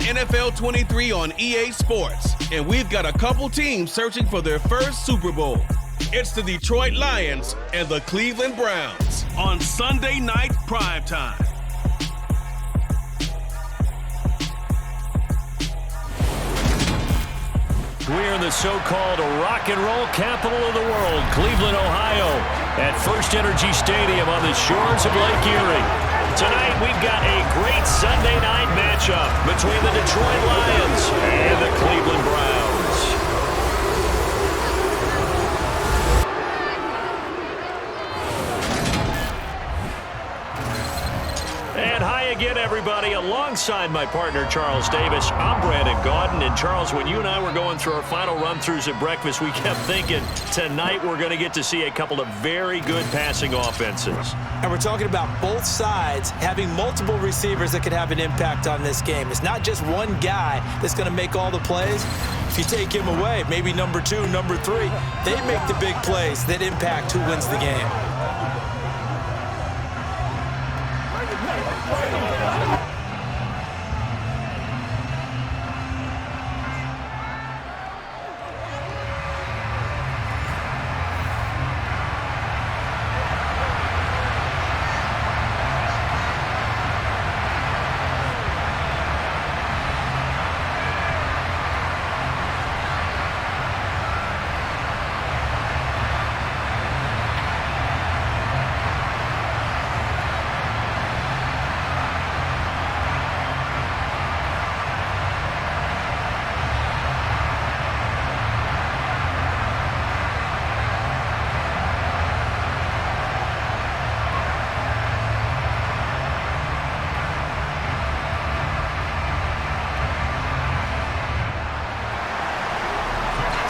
NFL 23 on EA Sports, and we've got a couple teams searching for their first Super Bowl. It's the Detroit Lions and the Cleveland Browns on Sunday night primetime. We're in the so-called rock and roll capital of the world, Cleveland, Ohio, at First Energy Stadium on the shores of Lake Erie. Tonight, we've got a great Sunday night matchup between the Detroit Lions and the Cleveland Browns. And hi again, everybody. Alongside my partner, Charles Davis, I'm Brandon Gaudin. And Charles, when you and I were going through our final run-throughs at breakfast, we kept thinking tonight we're going to get to see a couple of very good passing offenses. And we're talking about both sides having multiple receivers that could have an impact on this game. It's not just one guy that's going to make all the plays. If you take him away, maybe number 2, number 3, they make the big plays that impact who wins the game.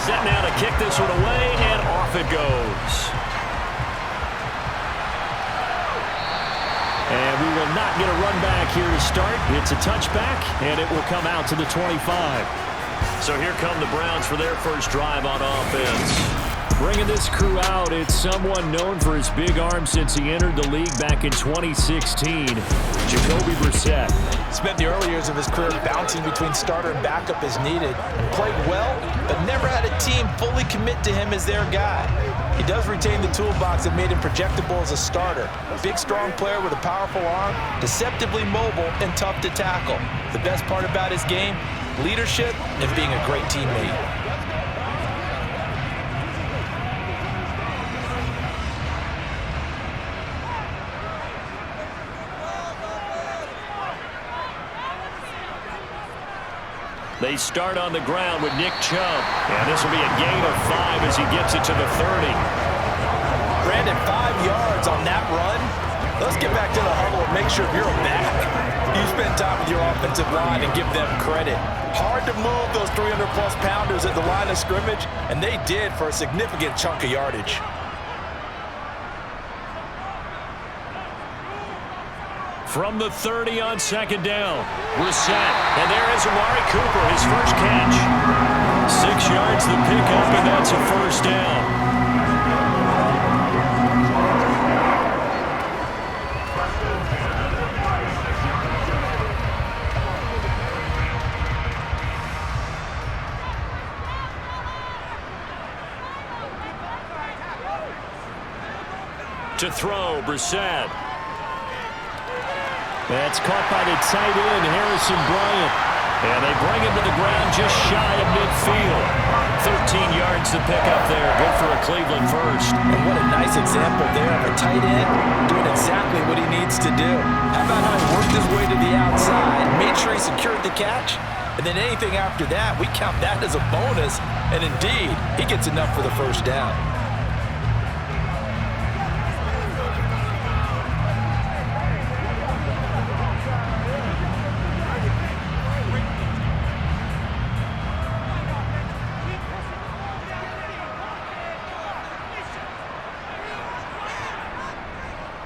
Set now to kick this one away, and off it goes. And we will not get a run back here to start. It's a touchback, and it will come out to the 25. So here come the Browns for their first drive on offense. Bringing this crew out, it's someone known for his big arm since he entered the league back in 2016, Jacoby Brissett. Spent the early years of his career bouncing between starter and backup as needed. Played well, but never had a team fully commit to him as their guy. He does retain the toolbox that made him projectable as a starter. Big, strong player with a powerful arm, deceptively mobile, and tough to tackle. The best part about his game, leadership and being a great teammate. They start on the ground with Nick Chubb. And this will be a gain of 5 as he gets it to the 30. Brandon, 5 yards on that run. Let's get back to the huddle and make sure you're back. You spend time with your offensive line and give them credit. Hard to move those 300-plus pounders at the line of scrimmage, and they did for a significant chunk of yardage. From the 30 on second down, Brissett. And there is Amari Cooper, his first catch. 6 yards the pickup, and that's a first down. To throw, Brissett. That's caught by the tight end, Harrison Bryant. And they bring him to the ground just shy of midfield. 13 yards to pick up there. Good for a Cleveland first. And what a nice example there of a tight end doing exactly what he needs to do. How about how he worked his way to the outside, made sure he secured the catch, and then anything after that, we count that as a bonus. And indeed, he gets enough for the first down.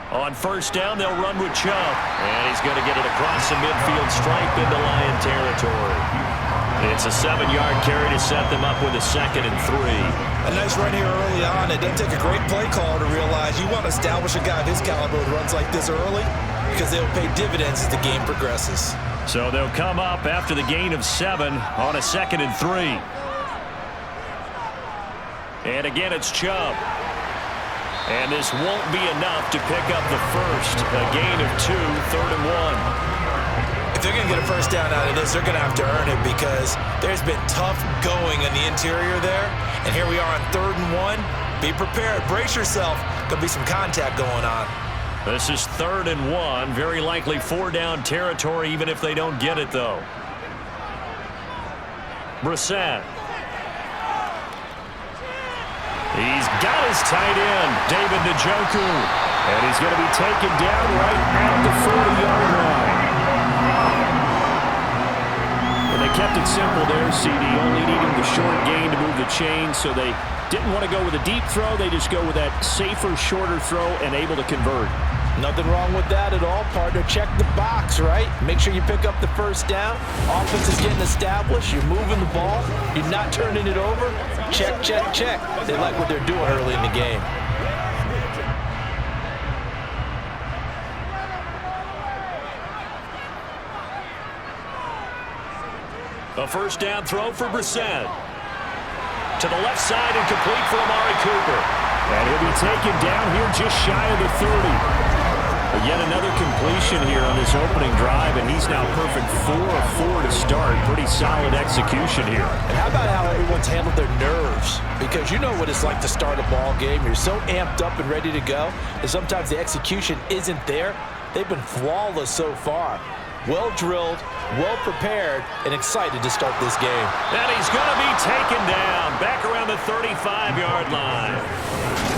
On first down, they'll run with Chubb. And he's going to get it across the midfield stripe into Lion territory. It's a 7-yard carry to set them up with a 2nd and 3. A nice run here early on. It doesn't take a great play caller to realize you want to establish a guy of his caliber who runs like this early because they'll pay dividends as the game progresses. So they'll come up after the gain of 7 on a 2nd and 3. And again, it's Chubb. And this won't be enough to pick up the first. A gain of 2, 3rd and 1. If they're going to get a first down out of this, they're going to have to earn it because there's been tough going in the interior there. And here we are on 3rd and 1. Be prepared. Brace yourself. There'll be some contact going on. This is 3rd and 1. Very likely 4-down territory, even if they don't get it, though. Brissett. He's got his tight end, David Njoku. And he's going to be taken down right at the 40-yard line. And they kept it simple there, CD, only needing the short gain to move the chain, so they didn't want to go with a deep throw. They just go with that safer, shorter throw and able to convert. Nothing wrong with that at all, partner. Check the box, right? Make sure you pick up the first down. Offense is getting established. You're moving the ball. You're not turning it over. Check, check, check. They like what they're doing early in the game. A first down throw for Brissett. To the left side and complete for Amari Cooper. And he'll be taken down here just shy of the 30. But yet another completion here on this opening drive, and he's now perfect 4 of 4 to start. Pretty solid execution here. And how about how everyone's handled their nerves? Because you know what it's like to start a ball game. You're so amped up and ready to go, and sometimes the execution isn't there. They've been flawless so far. Well drilled, well prepared, and excited to start this game. And he's going to be taken down back around the 35-yard line.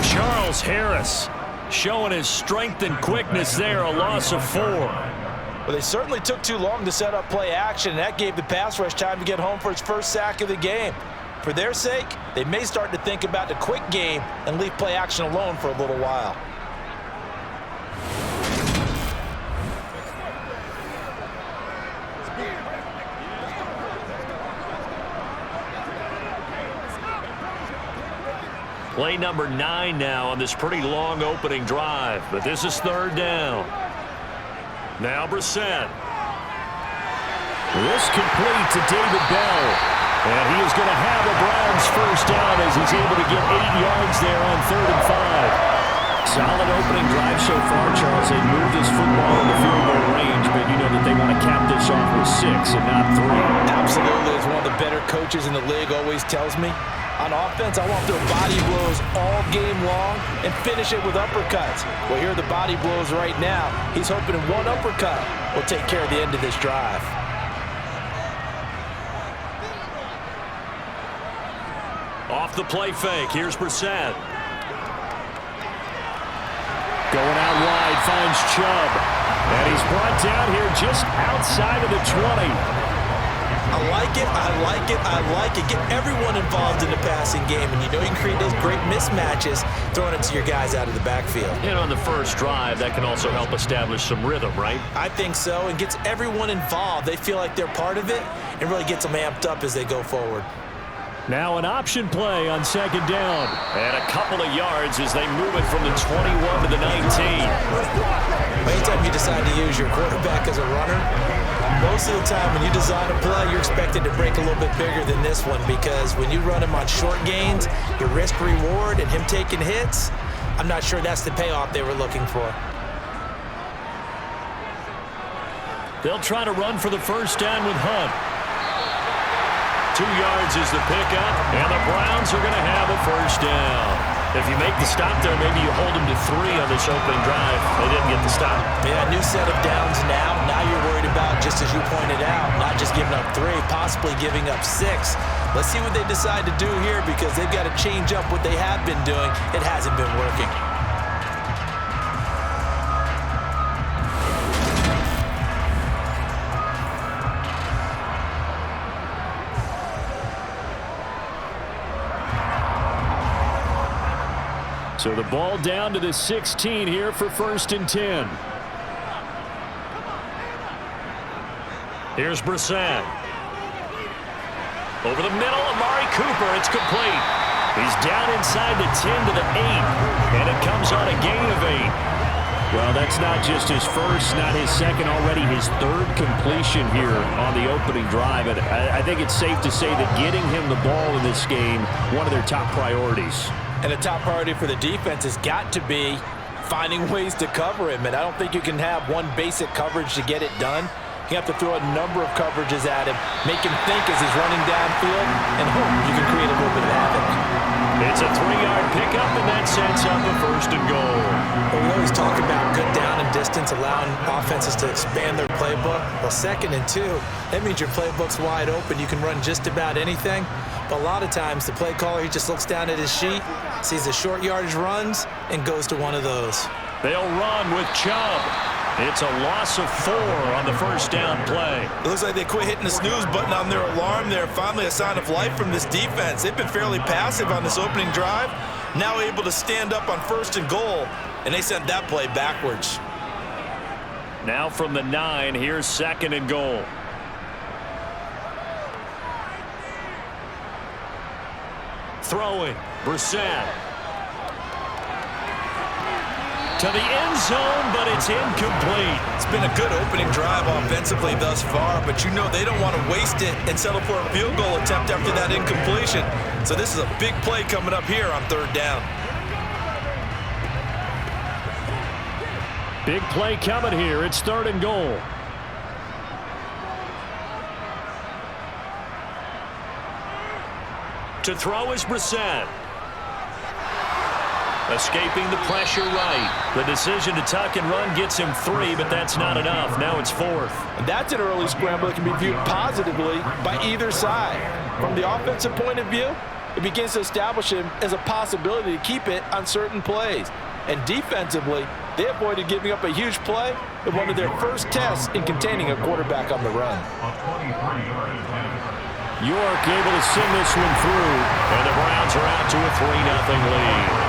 Charles Harris showing his strength and quickness there, a loss of 4. Well, they certainly took too long to set up play action, and that gave the pass rush time to get home for its first sack of the game. For their sake, they may start to think about the quick game and leave play action alone for a little while. Play number 9 now on this pretty long opening drive, but this is 3rd down. Now Brissett. This complete to David Bell. And he is going to have a Browns first down as he's able to get 8 yards there on 3rd and 5. Solid opening drive so far, Charles. They moved this football into field goal range, but you know that they want to cap this off with 6 and not 3. Absolutely, as one of the better coaches in the league always tells me. On offense, I want their body blows all game long and finish it with uppercuts. Well, here are the body blows right now. He's hoping in one uppercut will take care of the end of this drive. Off the play fake, here's Brissett. Going out wide, finds Chubb. And he's brought down here just outside of the 20. I like it, I like it, I like it. Get everyone involved in the passing game, and you know you can create those great mismatches throwing it to your guys out of the backfield. And on the first drive, that can also help establish some rhythm, right? I think so, and gets everyone involved. They feel like they're part of it, and really gets them amped up as they go forward. Now an option play on 2nd down. And a couple of yards as they move it from the 21 to the 19. Anytime you decide to use your quarterback as a runner, most of the time when you design a play, you're expected to break a little bit bigger than this one, because when you run him on short gains, your risk-reward and him taking hits, I'm not sure that's the payoff they were looking for. They'll try to run for the first down with Hunt. 2 yards is the pickup, and the Browns are going to have a first down. If you make the stop there, maybe you hold them to 3 on this opening drive. They didn't get the stop. Yeah, new set of downs now. Now you're worried about, just as you pointed out, not just giving up 3, possibly giving up 6. Let's see what they decide to do here, because they've got to change up what they have been doing. It hasn't been working. So the ball down to the 16 here for 1st and 10. Here's Brissett. Over the middle, Amari Cooper. It's complete. He's down inside the 10 to the 8. And it comes on a gain of 8. Well, that's not just his first, not his second, already his third completion here on the opening drive. And I think it's safe to say that getting him the ball in this game, one of their top priorities. And the top priority for the defense has got to be finding ways to cover him. And I don't think you can have one basic coverage to get it done. You have to throw a number of coverages at him, make him think as he's running downfield, and hope you can create a little bit of havoc. It's a 3-yard pickup, and that sets up a 1st and goal. Well, we always talk about good down and distance, allowing offenses to expand their playbook. Well, 2nd and 2, that means your playbook's wide open. You can run just about anything. But a lot of times, the play caller, he just looks down at his sheet, sees the short yardage runs, and goes to one of those. They'll run with Chubb. It's a loss of 4 on the 1st down play. It looks like they quit hitting the snooze button on their alarm there. Finally a sign of life from this defense. They've been fairly passive on this opening drive. Now able to stand up on 1st and goal, and they sent that play backwards. Now from the 9, here's 2nd and goal. Throwing, Brissett. To the end zone, but it's incomplete. It's been a good opening drive offensively thus far, but you know they don't want to waste it and settle for a field goal attempt after that incompletion. So this is a big play coming up here on 3rd down. Big play coming here. It's 3rd and goal. To throw is Brissett. Escaping the pressure right. The decision to tuck and run gets him 3, but that's not enough. Now it's 4th. And that's an early scramble that can be viewed positively by either side. From the offensive point of view, it begins to establish him as a possibility to keep it on certain plays. And defensively, they avoided giving up a huge play in one of their first tests in containing a quarterback on the run. York able to send this one through, and the Browns are out to a 3-0 lead.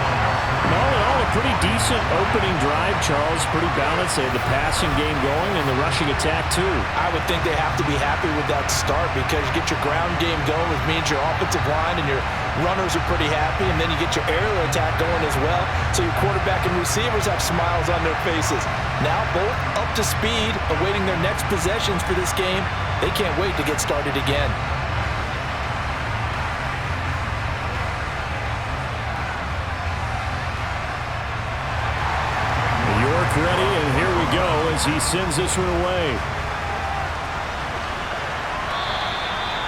All in all, a pretty decent opening drive, Charles. Pretty balanced. They had the passing game going and the rushing attack, too. I would think they have to be happy with that start because you get your ground game going, which means your offensive line and your runners are pretty happy, and then you get your aerial attack going as well. So your quarterback and receivers have smiles on their faces. Now both up to speed, awaiting their next possessions for this game. They can't wait to get started again. Ready, and here we go as he sends this one away.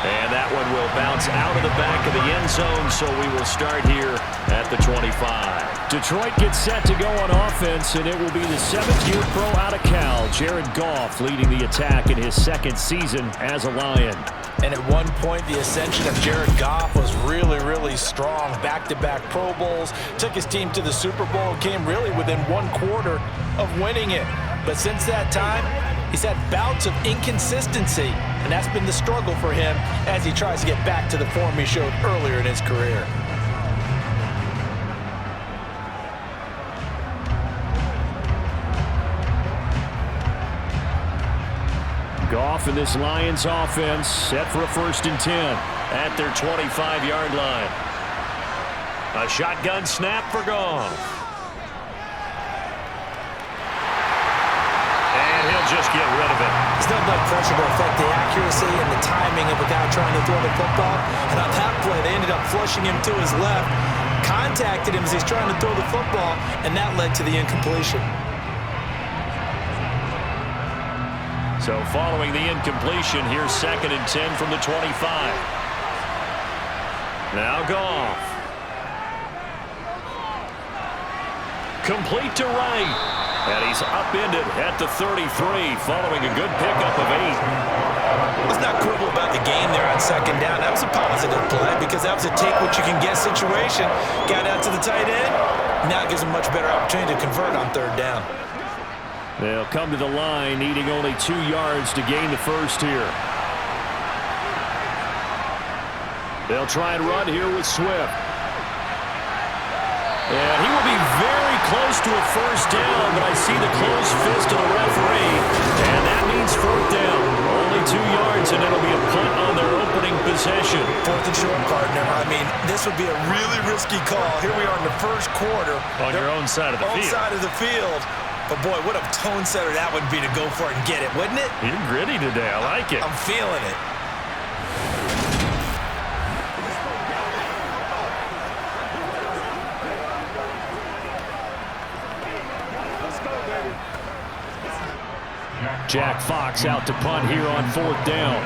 And that one will bounce out of the back of the end zone, so we will start here at the 25. Detroit gets set to go on offense, and it will be the 7th-year pro out of Cal, Jared Goff, leading the attack in his 2nd season as a Lion. And at one point, the ascension of Jared Goff was really, really strong. Back-to-back Pro Bowls, took his team to the Super Bowl, came really within 1 quarter of winning it. But since that time, he's had bouts of inconsistency, and that's been the struggle for him as he tries to get back to the form he showed earlier in his career. Goff in this Lions offense set for a 1st and 10 at their 25-yard line. A shotgun snap for Goff. And he'll just get rid of it. There's not enough pressure to affect the accuracy and the timing of a guy trying to throw the football. And on that play, they ended up flushing him to his left, contacted him as he's trying to throw the football, and that led to the incompletion. So following the incompletion, here's 2nd and 10 from the 25. Now Goff. Complete to right. And he's upended at the 33 following a good pickup of 8. Let's not quibble about the game there on 2nd down. That was a positive play because that was a take-what-you-can-get situation. Got out to the tight end. Now it gives him a much better opportunity to convert on 3rd down. They'll come to the line, needing only 2 yards to gain the 1st here. They'll try and run here with Swift. And he will be very close to a 1st down, but I see the closed fist of the referee, and that means 4th down. Only 2 yards, and it'll be a punt on their opening possession. 4th and short, partner. I mean, this would be a really risky call. Here we are in the 1st quarter. On your own side of the field. Own side of the field. But, boy, what a tone setter that would be to go for it and get it, wouldn't it? You're gritty today. I like it. I'm feeling it. Jack Fox out to punt here on 4th down.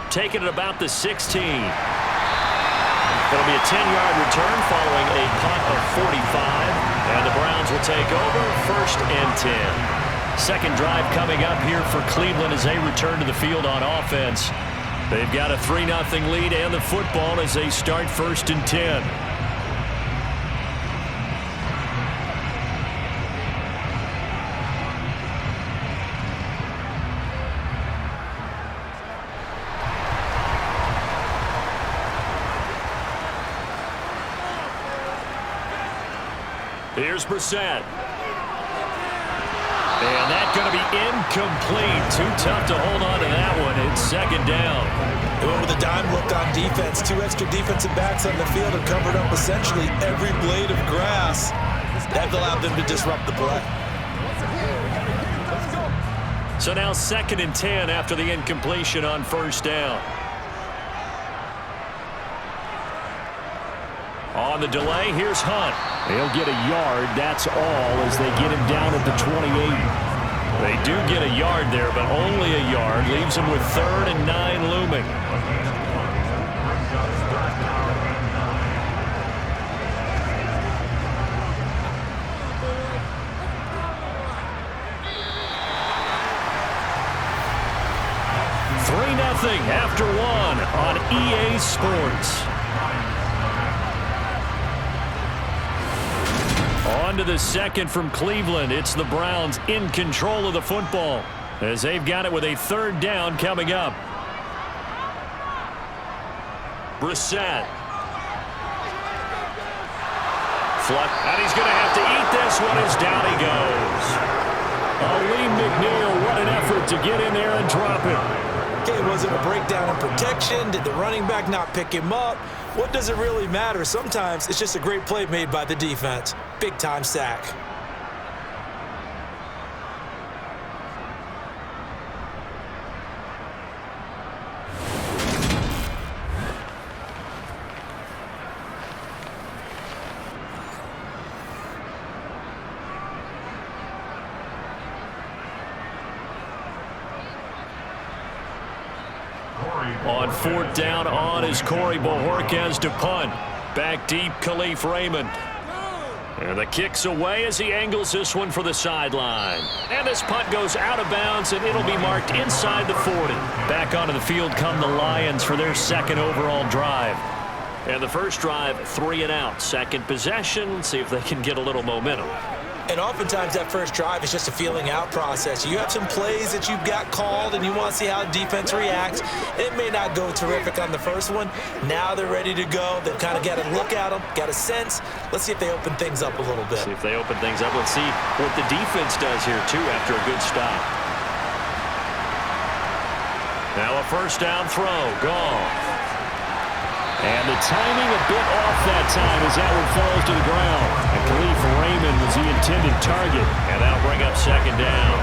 Taking it about the 16. It'll be a 10-yard return following a punt of 45. And the Browns will take over 1st and 10. Second drive coming up here for Cleveland as they return to the field on offense. They've got a 3-0 lead and the football as they start 1st and 10. Here's Brissett. And that's going to be incomplete. Too tough to hold on to that one. It's 2nd down. They went with a dime look on defense. 2 extra defensive backs on the field have covered up essentially every blade of grass. That allowed them to disrupt the play. So now 2nd and 10 after the incompletion on 1st down. On the delay, here's Hunt. He'll get a yard, that's all, as they get him down at the 28. They do get a yard there, but only a yard. Leaves him with 3rd and 9 looming. Nothing after 1 on EA Sports. On to the 2nd from Cleveland. It's the Browns in control of the football as they've got it with a 3rd down coming up. Brissett. Fluck, and he's going to have to eat this one as down he goes. Lee McNeil, what an effort to get in there and drop it. Okay, was it a breakdown in protection? Did the running back not pick him up? What does it really matter? Sometimes it's just a great play made by the defense. Big-time sack. On 4th down on is Corey Bojorquez to punt. Back deep, Khalif Raymond. And the kick's away as he angles this one for the sideline. And this punt goes out of bounds, and it'll be marked inside the 40. Back onto the field come the Lions for their 2nd overall drive. And the first drive, 3 and out. 2nd possession, see if they can get a little momentum. And oftentimes that first drive is just a feeling out process. You have some plays that you've got called and you want to see how the defense reacts. It may not go terrific on the first one. Now they're ready to go. They've kind of got a look at them, got a sense. Let's see if they open things up a little bit. See if they open things up. Let's see what the defense does here, too, after a good stop. Now a 1st down throw. Goff. And the timing a bit off that time as that one falls to the ground. And Khalif Raymond was the intended target. And that'll bring up 2nd down.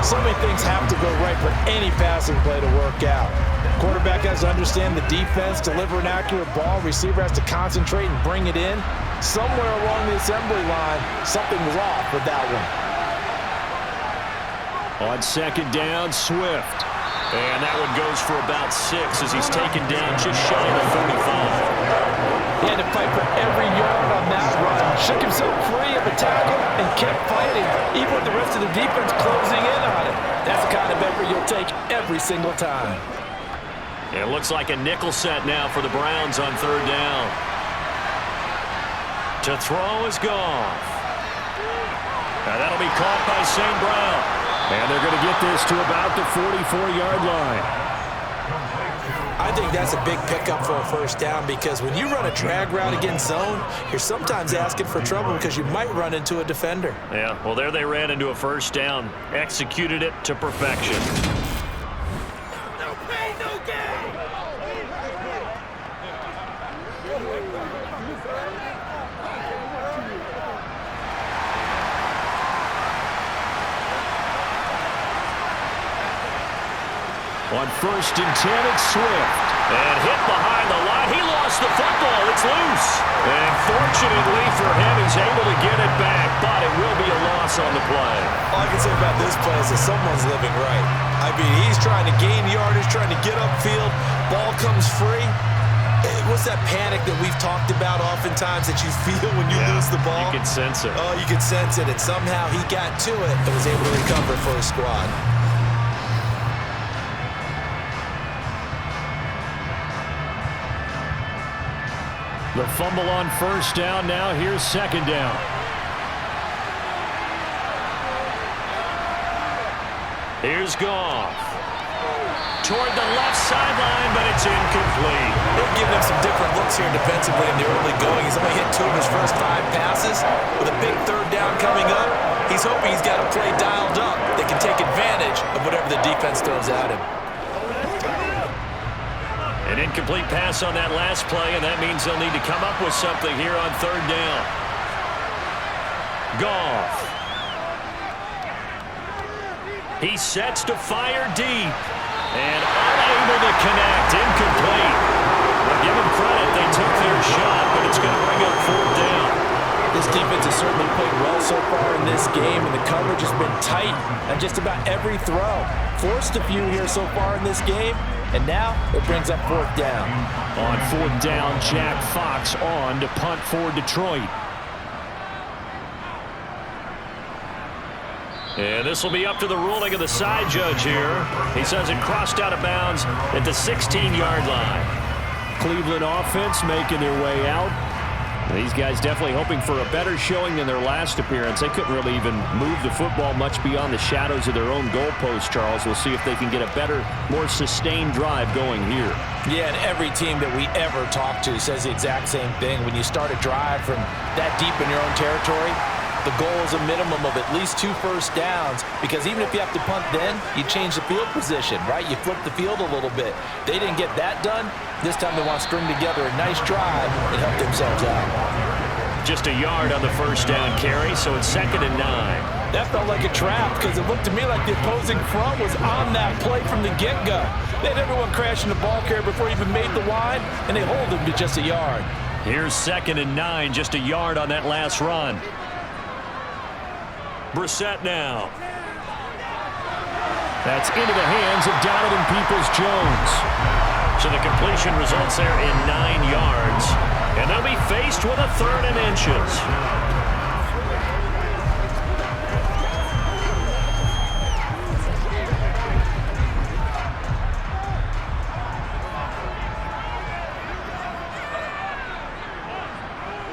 So many things have to go right for any passing play to work out. Quarterback has to understand the defense, deliver an accurate ball. Receiver has to concentrate and bring it in. Somewhere along the assembly line, something was off with that one. On 2nd down, Swift. And that one goes for about 6 as he's taken down just shy of the 35. He had to fight for every yard on that run. Shook himself free of a tackle and kept fighting, even with the rest of the defense closing in on it. That's the kind of effort you'll take every single time. It looks like a nickel set now for the Browns on 3rd down. To throw is Goff. Now that'll be caught by St. Brown. And they're going to get this to about the 44-yard line. I think that's a big pickup for a 1st down because when you run a drag route against zone, you're sometimes asking for trouble because you might run into a defender. Yeah, well, there they ran into a 1st down. Executed it to perfection. No pain, no gain. On 1st and 10, it's Swift. And hit behind the line. He lost the football. It's loose. And fortunately for him, he's able to get it back, but it will be a loss on the play. All I can say about this play is that someone's living right. I mean, he's trying to gain yardage, trying to get upfield. Ball comes free. What's that panic that we've talked about oftentimes that you feel when you lose the ball? You can sense it. Oh, you can sense it, and somehow he got to it and was able to recover for his squad. The fumble on 1st down. Now here's 2nd down. Here's Goff. Toward the left sideline, but it's incomplete. They're giving him some different looks here defensively in the early going. He's only hit 2 of his first 5 passes. With a big 3rd down coming up, he's hoping he's got a play dialed up that can take advantage of whatever the defense throws at him. An incomplete pass on that last play, and that means they'll need to come up with something here on 3rd down. Goff. He sets to fire deep. And unable to connect. Incomplete. Well, give him credit. They took their shot, but it's going to bring up 4th down. This defense has certainly played well so far in this game, and the coverage has been tight on just about every throw. Forced a few here so far in this game, and now it brings up 4th down. On 4th down, Jack Fox on to punt for Detroit. And this will be up to the ruling of the side judge here. He says it crossed out of bounds at the 16-yard line. Cleveland offense making their way out. These guys definitely hoping for a better showing than their last appearance. They couldn't really even move the football much beyond the shadows of their own goalpost, Charles. We'll see if they can get a better, more sustained drive going here. Yeah, and every team that we ever talk to says the exact same thing. When you start a drive from that deep in your own territory, the goal is a minimum of at least 2 first downs, because even if you have to punt then, you change the field position, right? You flip the field a little bit. They didn't get that done. This time they want to string together a nice drive and help themselves out. Just a yard on the 1st down carry, so it's 2nd and 9. That felt like a trap, because it looked to me like the opposing front was on that play from the get-go. They had everyone crashing the ball carrier before he even made the line, and they hold him to just a yard. Here's 2nd and 9, just a yard on that last run. Brissett now. That's into the hands of Donovan Peoples-Jones. So the completion results there in 9 yards. And they'll be faced with a 3rd and inches.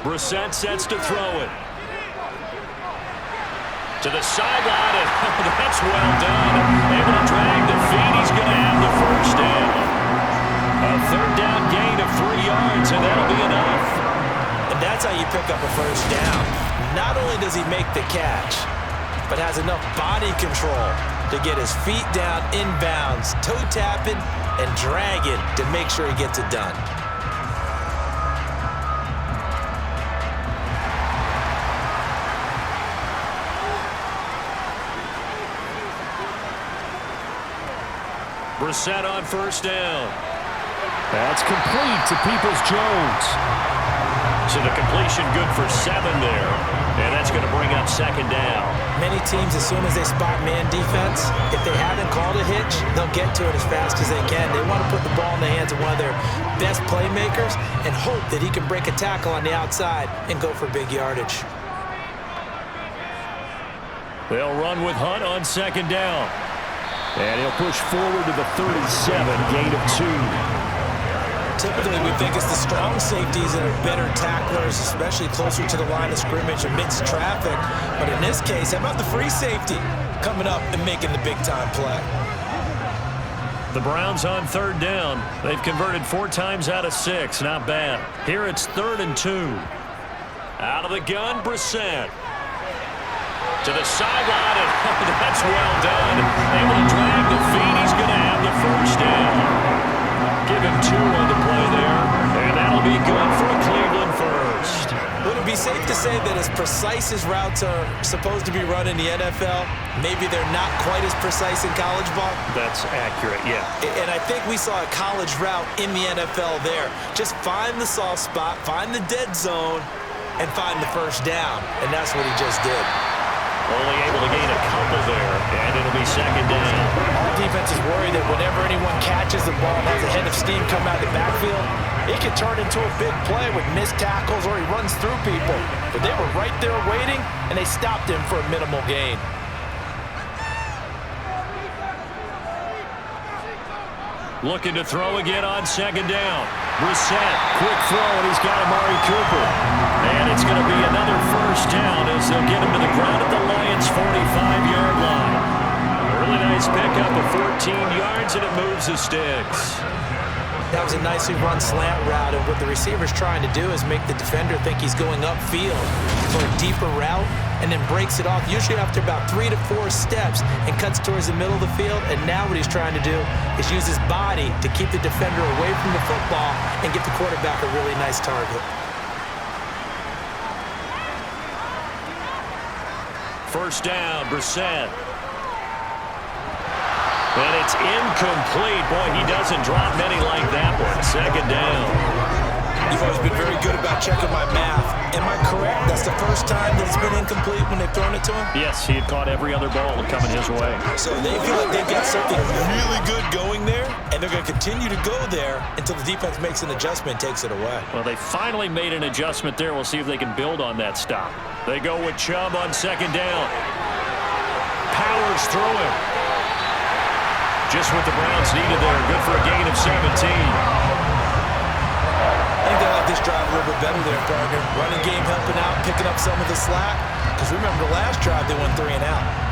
Brissett sets to throw it. To the sideline, and that's well done. Able to drag the feet. He's going to have the 1st down. A 3rd down gain of 3 yards, and that'll be enough. And that's how you pick up a 1st down. Not only does he make the catch, but has enough body control to get his feet down inbounds, toe tapping, and dragging to make sure he gets it done. Brissett on 1st down. That's complete to Peoples-Jones. So the completion good for 7 there. And that's going to bring up 2nd down. Many teams, as soon as they spot man defense, if they haven't called a hitch, they'll get to it as fast as they can. They want to put the ball in the hands of one of their best playmakers and hope that he can break a tackle on the outside and go for big yardage. They'll run with Hunt on 2nd down. And he'll push forward to the 37, gain of 2. Typically, we think it's the strong safeties that are better tacklers, especially closer to the line of scrimmage amidst traffic. But in this case, how about the free safety coming up and making the big-time play? The Browns on 3rd down. They've converted 4 times out of 6. Not bad. Here it's 3rd and 2. Out of the gun, Brissett. To the sideline, and that's well done. Able to drag the feet. He's going to have the 1st down. Give him 2 on the play there, and that'll be good for a Cleveland 1st. When It'd be safe to say that as precise as routes are supposed to be run in the NFL, maybe they're not quite as precise in college ball. That's accurate, yeah. And I think we saw a college route in the NFL there. Just find the soft spot, find the dead zone, and find the first down. And that's what he just did. Only able to gain a couple there, and it'll be second down. Our defense is worried that whenever anyone catches the ball and has a head of steam come out of the backfield, it can turn into a big play with missed tackles or he runs through people. But they were right there waiting, and they stopped him for a minimal gain. Looking to throw again on second down. Brissett, quick throw, and he's got Amari Cooper. And it's going to be another first down as they'll get him to the ground at the Lions' 45-yard line. A really nice pickup of 14 yards, and it moves the sticks. That was a nicely run slant route, and what the receiver's trying to do is make the defender think he's going upfield for a deeper route and then breaks it off, usually after about 3 to 4 steps, and cuts towards the middle of the field. And now what he's trying to do is use his body to keep the defender away from the football and get the quarterback a really nice target. First down, Brissett. And it's incomplete. Boy, he doesn't drop many like that one. Second down. You've always been very good about checking my math. Am I correct? That's the first time that it's been incomplete when they've thrown it to him? Yes, he had caught every other ball coming his way. So they feel like they've got something really good going there, and they're going to continue to go there until the defense makes an adjustment and takes it away. Well, they finally made an adjustment there. We'll see if they can build on that stop. They go with Chubb on second down. Powers through him. Just what the Browns needed there. Good for a gain of 17. I think they like this drive a little bit better there, partner. Running game helping out, picking up some of the slack. Because remember, the last drive they went 3 and out.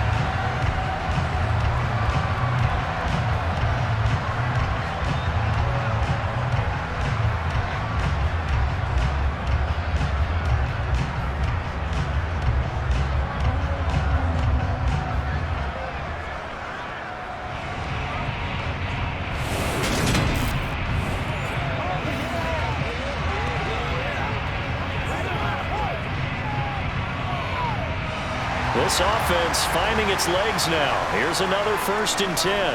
This offense finding its legs now. Here's another 1st and 10.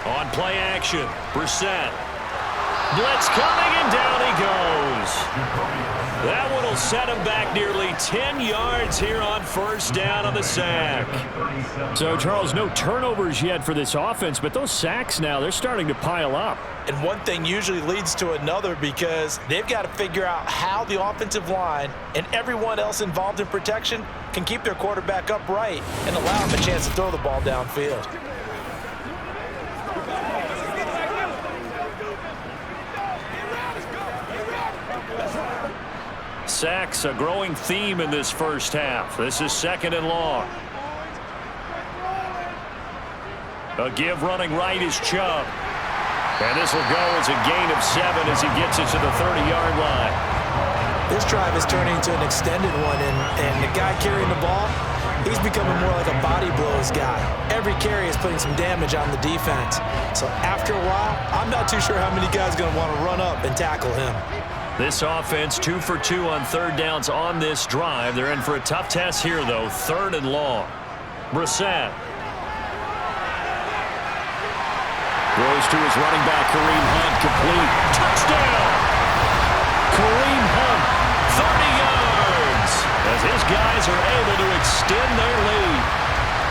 On play action, Brissett. Blitz coming, and down he goes. That one will set him back nearly 10 yards here on first down on the sack. So, Charles, no turnovers yet for this offense, but those sacks now, they're starting to pile up. And one thing usually leads to another because they've got to figure out how the offensive line and everyone else involved in protection can keep their quarterback upright and allow him a chance to throw the ball downfield. Sacks, a growing theme in this first half. This is 2nd and long. A give running right is Chubb. And this will go as a gain of 7 as he gets it to the 30-yard line. This drive is turning into an extended one, and the guy carrying the ball, he's becoming more like a body blows guy. Every carry is putting some damage on the defense. So after a while, I'm not too sure how many guys are going to want to run up and tackle him. This offense 2 for 2 on 3rd downs on this drive. They're in for a tough test here, though. 3rd and long. Brissett. Throws to his running back, Kareem Hunt, complete. Touchdown! Kareem Hunt, 30 yards, as his guys are able to extend their lead.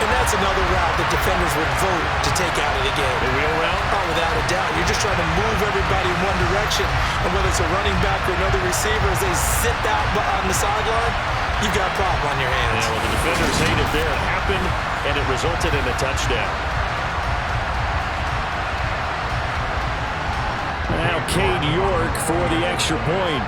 And that's another route that defenders would vote to take out of the game. The wheel route? Oh, without a doubt. You're just trying to move everybody in one direction. And whether it's a running back or another receiver, as they sit out on the sideline, you've got a problem on your hands. Yeah, well, the defenders hate it there. It happened, and it resulted in a touchdown. Now Cade York for the extra point.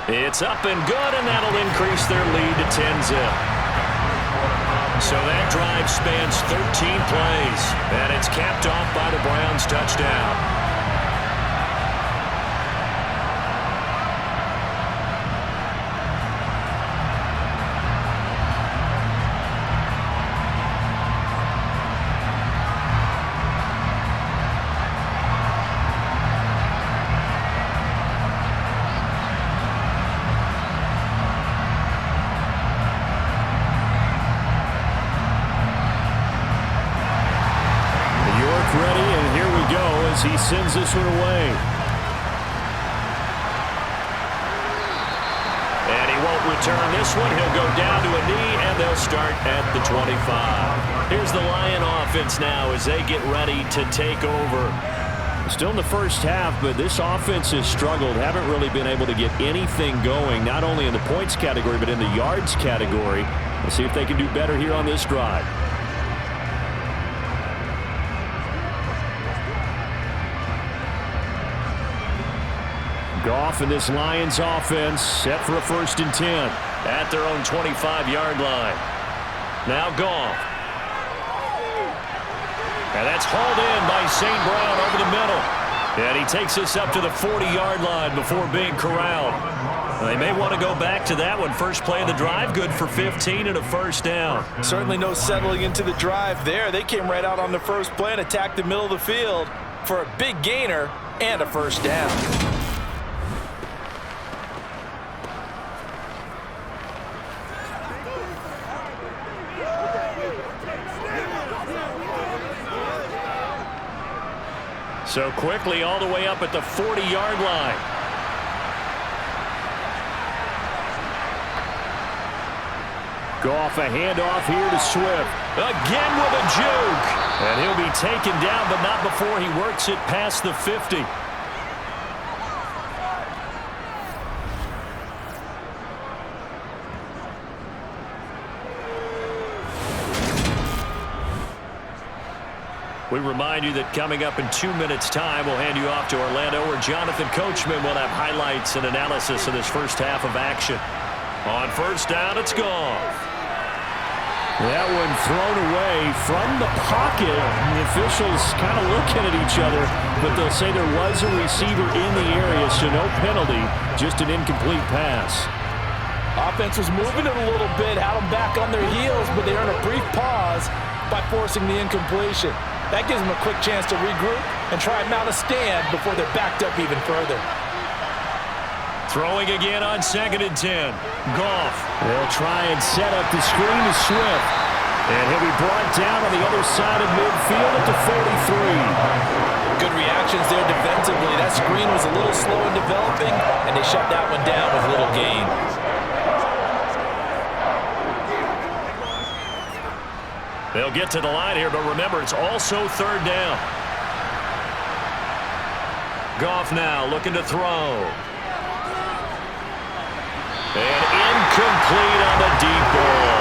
It's up and good, and that'll increase their lead to 10-zip. So that drive spans 13 plays, and it's capped off by the Browns' touchdown. as he sends this one away. And he won't return this one. He'll go down to a knee, and they'll start at the 25. Here's the Lion offense now as they get ready to take over. Still in the first half, but this offense has struggled. Haven't really been able to get anything going, not only in the points category, but in the yards category. Let's see if they can do better here on this drive. Goff and this Lions offense set for a 1st and 10 at their own 25-yard line. Now Goff. And that's hauled in by St. Brown over the middle. And he takes this up to the 40-yard line before being corralled. They may want to go back to that one. First play of the drive, good for 15 and a 1st down. Certainly no settling into the drive there. They came right out on the first play and attacked the middle of the field for a big gainer and a 1st down. So quickly all the way up at the 40-yard line. Goff a handoff here to Swift. Again with a juke. And he'll be taken down, but not before he works it past the 50. We remind you that coming up in 2 minutes' time, we'll hand you off to Orlando, where Jonathan Coachman will have highlights and analysis of this first half of action. On 1st down, it's Goff. That one thrown away from the pocket. The officials kind of looking at each other, but they'll say there was a receiver in the area, so no penalty, just an incomplete pass. Offense was moving it a little bit, had them back on their heels, but they earned a brief pause by forcing the incompletion. That gives them a quick chance to regroup and try and mount a stand before they're backed up even further. Throwing again on 2nd and 10. Goff. They'll try and set up the screen to Swift. And he'll be brought down on the other side of midfield at the 43. Good reactions there defensively. That screen was a little slow in developing, and they shut that one down with little gain. They'll get to the line here, but remember, it's also 3rd down. Goff now looking to throw. And incomplete on the deep ball.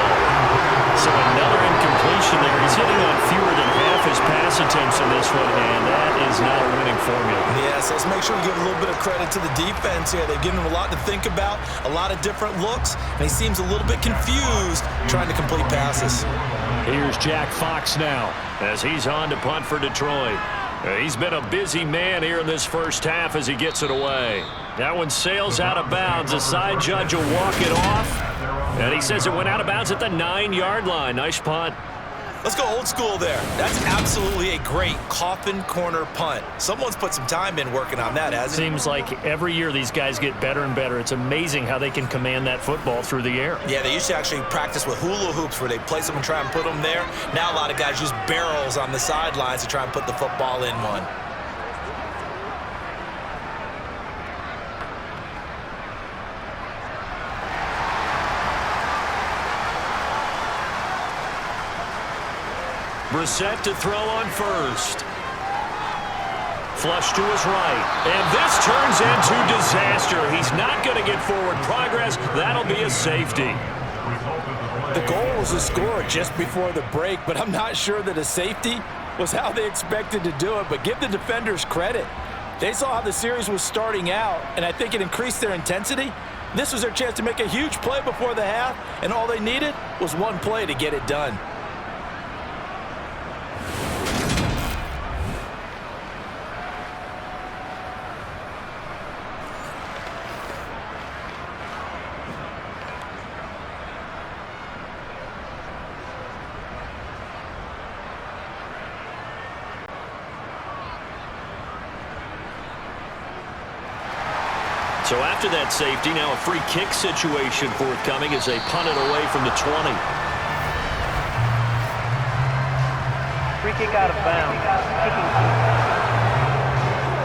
So another incompletion there. He's hitting on fewer than half his pass attempts in this one, and that is not a winning formula. Yes, let's make sure we give a little bit of credit to the defense here. They've given him a lot to think about, a lot of different looks, and he seems a little bit confused trying to complete passes. Here's Jack Fox now as he's on to punt for Detroit. He's been a busy man here in this first half as he gets it away. That one sails out of bounds. The side judge will walk it off. And he says it went out of bounds at the 9-yard line. Nice punt. Let's go old school there. That's absolutely a great coffin corner punt. Someone's put some time in working on that, hasn't it? Seems like every year these guys get better and better. It's amazing how they can command that football through the air. Yeah, they used to actually practice with hula hoops where they place them and try and put them there. Now a lot of guys use barrels on the sidelines to try and put the football in one. Brissett to throw on 1st. Flush to his right. And this turns into disaster. He's not going to get forward progress. That'll be a safety. The goal was to score just before the break, but I'm not sure that a safety was how they expected to do it. But give the defenders credit. They saw how the series was starting out, and I think it increased their intensity. This was their chance to make a huge play before the half, and all they needed was one play to get it done. So after that safety, now a free kick situation forthcoming as they punt it away from the 20. Free kick out of bounds. Kicking.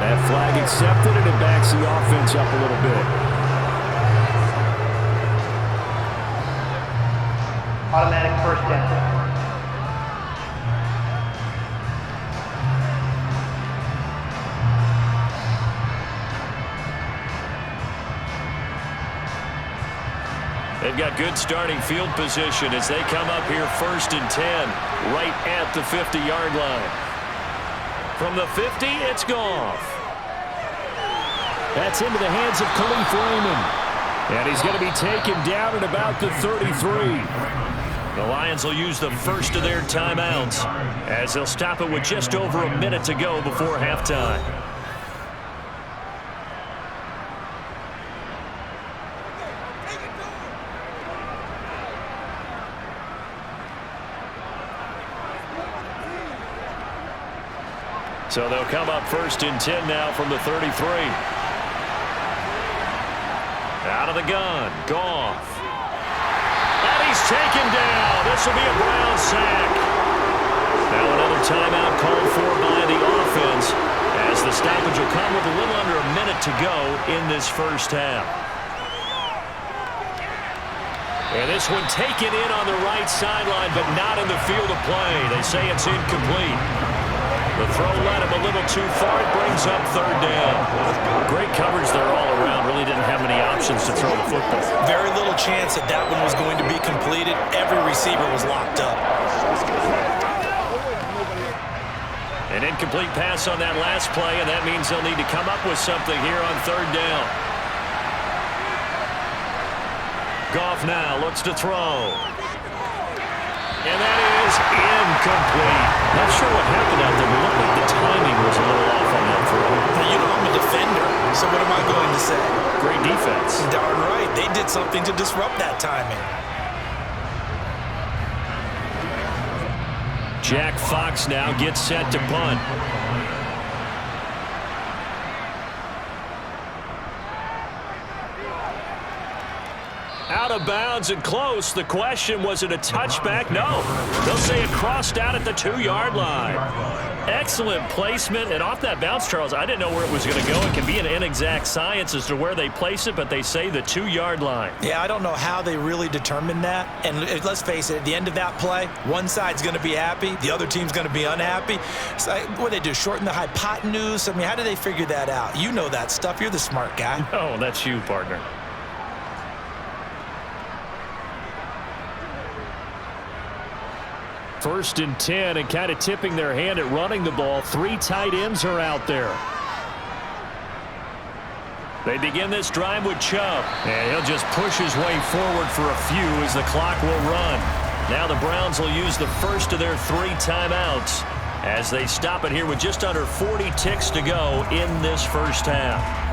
That flag accepted, and it backs the offense up a little bit. Automatic first down. They've got good starting field position as they come up here 1st and 10, right at the 50-yard line. From the 50, it's Goff. That's into the hands of Khalif Raymond. And he's going to be taken down at about the 33. The Lions will use the first of their timeouts as they'll stop it with just over a minute to go before halftime. So they'll come up 1st and 10 now from the 33. Out of the gun, Goff. And he's taken down. This will be a Brown sack. Now another timeout called for by the offense as the stoppage will come with a little under a minute to go in this first half. And this one taken in on the right sideline, but not in the field of play. They say it's incomplete. The throw led him a little too far. It brings up 3rd down. Great coverage there all around. Really didn't have many options to throw the football. Very little chance that that one was going to be completed. Every receiver was locked up. An incomplete pass on that last play, and that means they'll need to come up with something here on 3rd down. Goff now looks to throw. And that is incomplete. Not sure what happened out there, but it looked like the timing was a little off on that throw. You know I'm a defender, so what am I going to say? Great defense. Darn right. They did something to disrupt that timing. Jack Fox now gets set to punt. Out of bounds and close. The question, was it a touchback? No. They'll say it crossed out at the 2-yard line. Excellent placement. And off that bounce, Charles, I didn't know where it was going to go. It can be an inexact science as to where they place it, but they say the 2-yard line. Yeah, I don't know how they really determined that. And let's face it, at the end of that play, one side's going to be happy, the other team's going to be unhappy. So what do they do, shorten the hypotenuse? I mean, how do they figure that out? You know that stuff. You're the smart guy. No, that's you, partner. First and 10, and kind of tipping their hand at running the ball. 3 tight ends are out there. They begin this drive with Chubb, and he'll just push his way forward for a few as the clock will run. Now the Browns will use the first of their 3 timeouts as they stop it here with just under 40 ticks to go in this first half.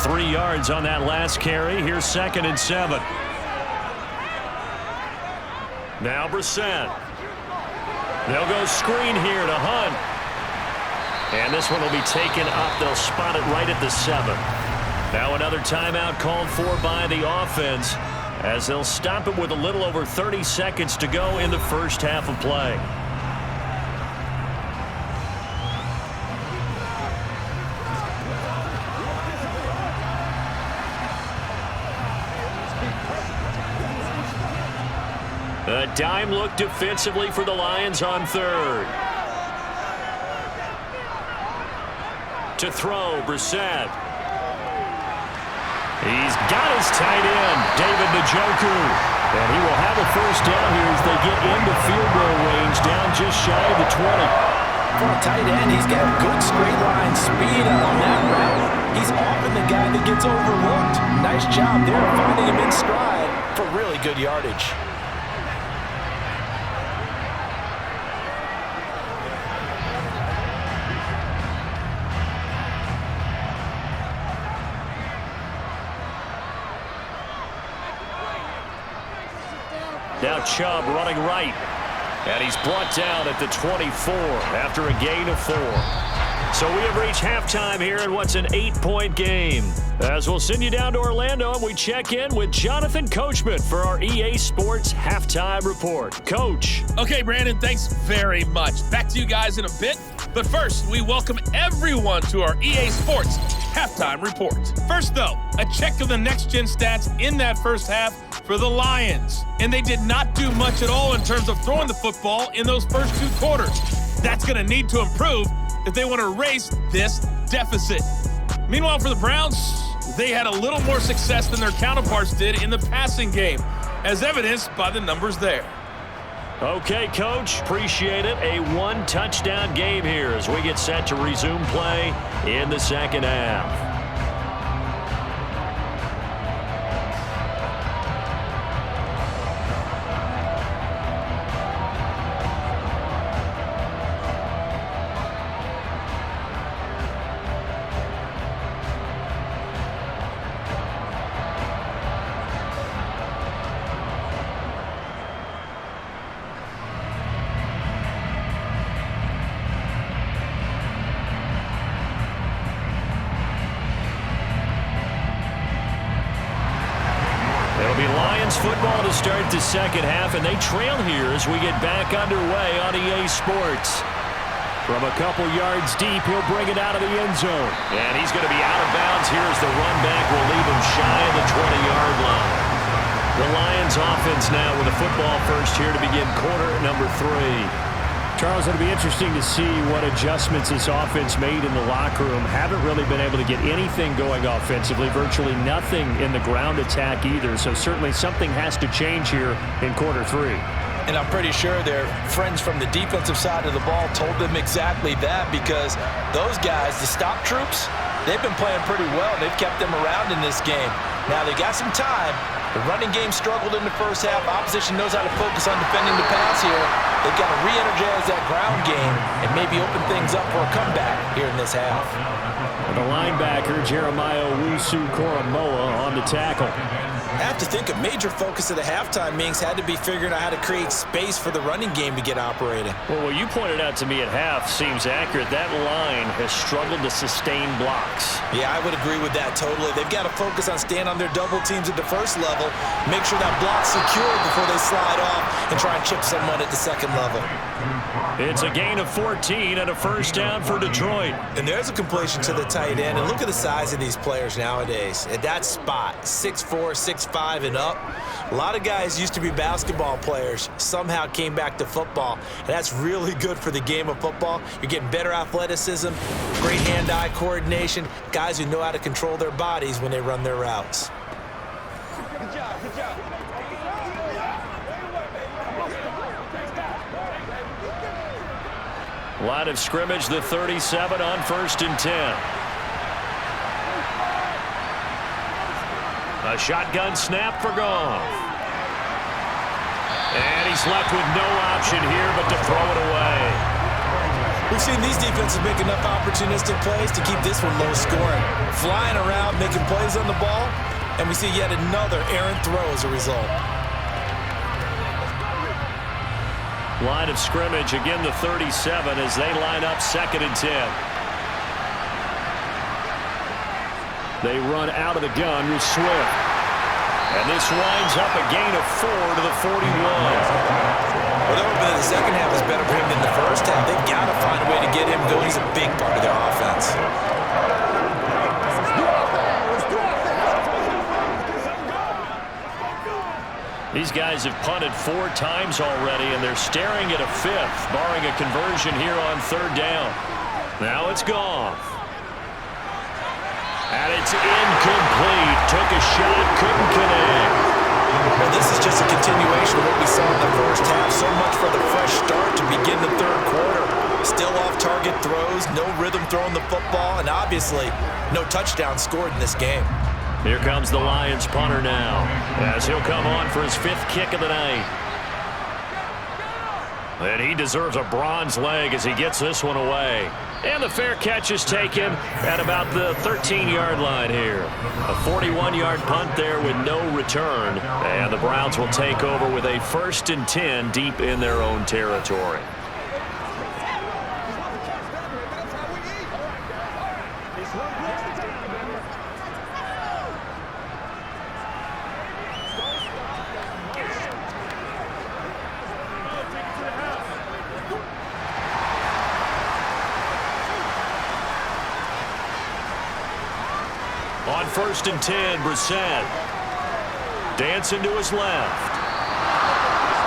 Three yards on that last carry. Here's 2nd and 7. Now Brissett. They'll go screen here to Hunt. And this one will be taken up. They'll spot it right at the 7. Now another timeout called for by the offense as they'll stop it with a little over 30 seconds to go in the first half of play. A dime look defensively for the Lions on 3rd. To throw, Brissett. He's got his tight end, David Njoku. And he will have a first down here as they get into field goal range, down just shy of the 20. For a tight end, he's got good straight line speed on that route. He's often the guy that gets overlooked. Nice job there finding him in stride for really good yardage. Now Chubb running right. And he's brought down at the 24 after a gain of 4. So we have reached halftime here in what's an 8-point game. As we'll send you down to Orlando, and we check in with Jonathan Coachman for our EA Sports Halftime Report. Coach. Okay, Brandon, thanks very much. Back to you guys in a bit. But first, we welcome everyone to our EA Sports Halftime Report. First, though, a check of the next-gen stats in that first half for the Lions. And they did not do much at all in terms of throwing the football in those first 2 quarters. That's going to need to improve if they want to erase this deficit. Meanwhile, for the Browns, they had a little more success than their counterparts did in the passing game, as evidenced by the numbers there. Okay, Coach, appreciate it. A 1-touchdown game here as we get set to resume play in the second half. It'll be Lions football to start the second half, and they trail here as we get back underway on EA Sports. From a couple yards deep, he'll bring it out of the end zone. And he's going to be out of bounds here as the run back will leave him shy of the 20-yard line. The Lions offense now with the football first here to begin quarter number 3. Charles, it'll be interesting to see what adjustments this offense made in the locker room. Haven't really been able to get anything going offensively, virtually nothing in the ground attack either. So certainly something has to change here in quarter 3. And I'm pretty sure their friends from the defensive side of the ball told them exactly that, because those guys, the stop troops, they've been playing pretty well. They've kept them around in this game. Now they got some time. The running game struggled in the first half. Opposition knows how to focus on defending the pass here. They've got to re-energize that ground game and maybe open things up for a comeback here in this half. The linebacker, Jeremiah Owusu-Koramoah, on the tackle. I have to think a major focus of the halftime meetings had to be figuring out how to create space for the running game to get operating. Well, what you pointed out to me at half seems accurate. That line has struggled to sustain blocks. Yeah, I would agree with that totally. They've got to focus on staying on their double teams at the first level, make sure that block's secured before they slide off and try and chip someone at the second level. It's a gain of 14 and a first down for Detroit. And there's a completion to the tight end. And look at the size of these players nowadays. At that spot, 6'4", 6'5", and up. A lot of guys used to be basketball players, somehow came back to football. And that's really good for the game of football. You're getting better athleticism, great hand-eye coordination, guys who know how to control their bodies when they run their routes. Good job, good job. Line of scrimmage, the 37 on 1st and 10. A shotgun snap for Goff. And he's left with no option here but to throw it away. We've seen these defenses make enough opportunistic plays to keep this one low scoring. Flying around, making plays on the ball, and we see yet another errant throw as a result. Line of scrimmage, again the 37 as they line up 2nd and 10. They run out of the gun with Swift. And this winds up a gain of 4 to the 41. Well, they're hoping that the second half is better for him than the first half. They've got to find a way to get him going. He's a big part of their offense. These guys have punted 4 times already, and they're staring at a 5th, barring a conversion here on 3rd down. Now it's Goff. And it's incomplete. Took a shot, couldn't connect. Well, this is just a continuation of what we saw in the first half. So much for the fresh start to begin the 3rd quarter. Still off-target throws, no rhythm throwing the football, and obviously no touchdown scored in this game. Here comes the Lions punter now, as he'll come on for his 5th kick of the night. And he deserves a bronze leg as he gets this one away. And the fair catch is taken at about the 13-yard line here. A 41-yard punt there with no return. And the Browns will take over with a 1st and 10 deep in their own territory. On 1st and 10, Brissett. Dancing to his left.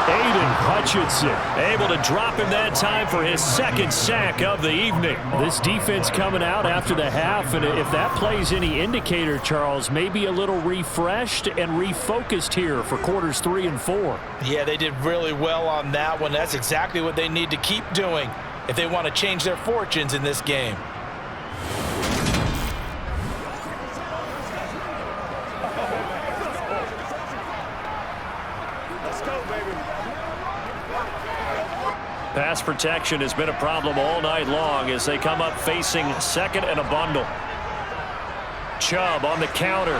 Aiden Hutchinson able to drop him that time for his second sack of the evening. This defense coming out after the half, and if that plays any indicator, Charles, maybe a little refreshed and refocused here for quarters 3 and 4. Yeah, they did really well on that one. That's exactly what they need to keep doing if they want to change their fortunes in this game. Pass protection has been a problem all night long as they come up facing second and a bundle. Chubb on the counter.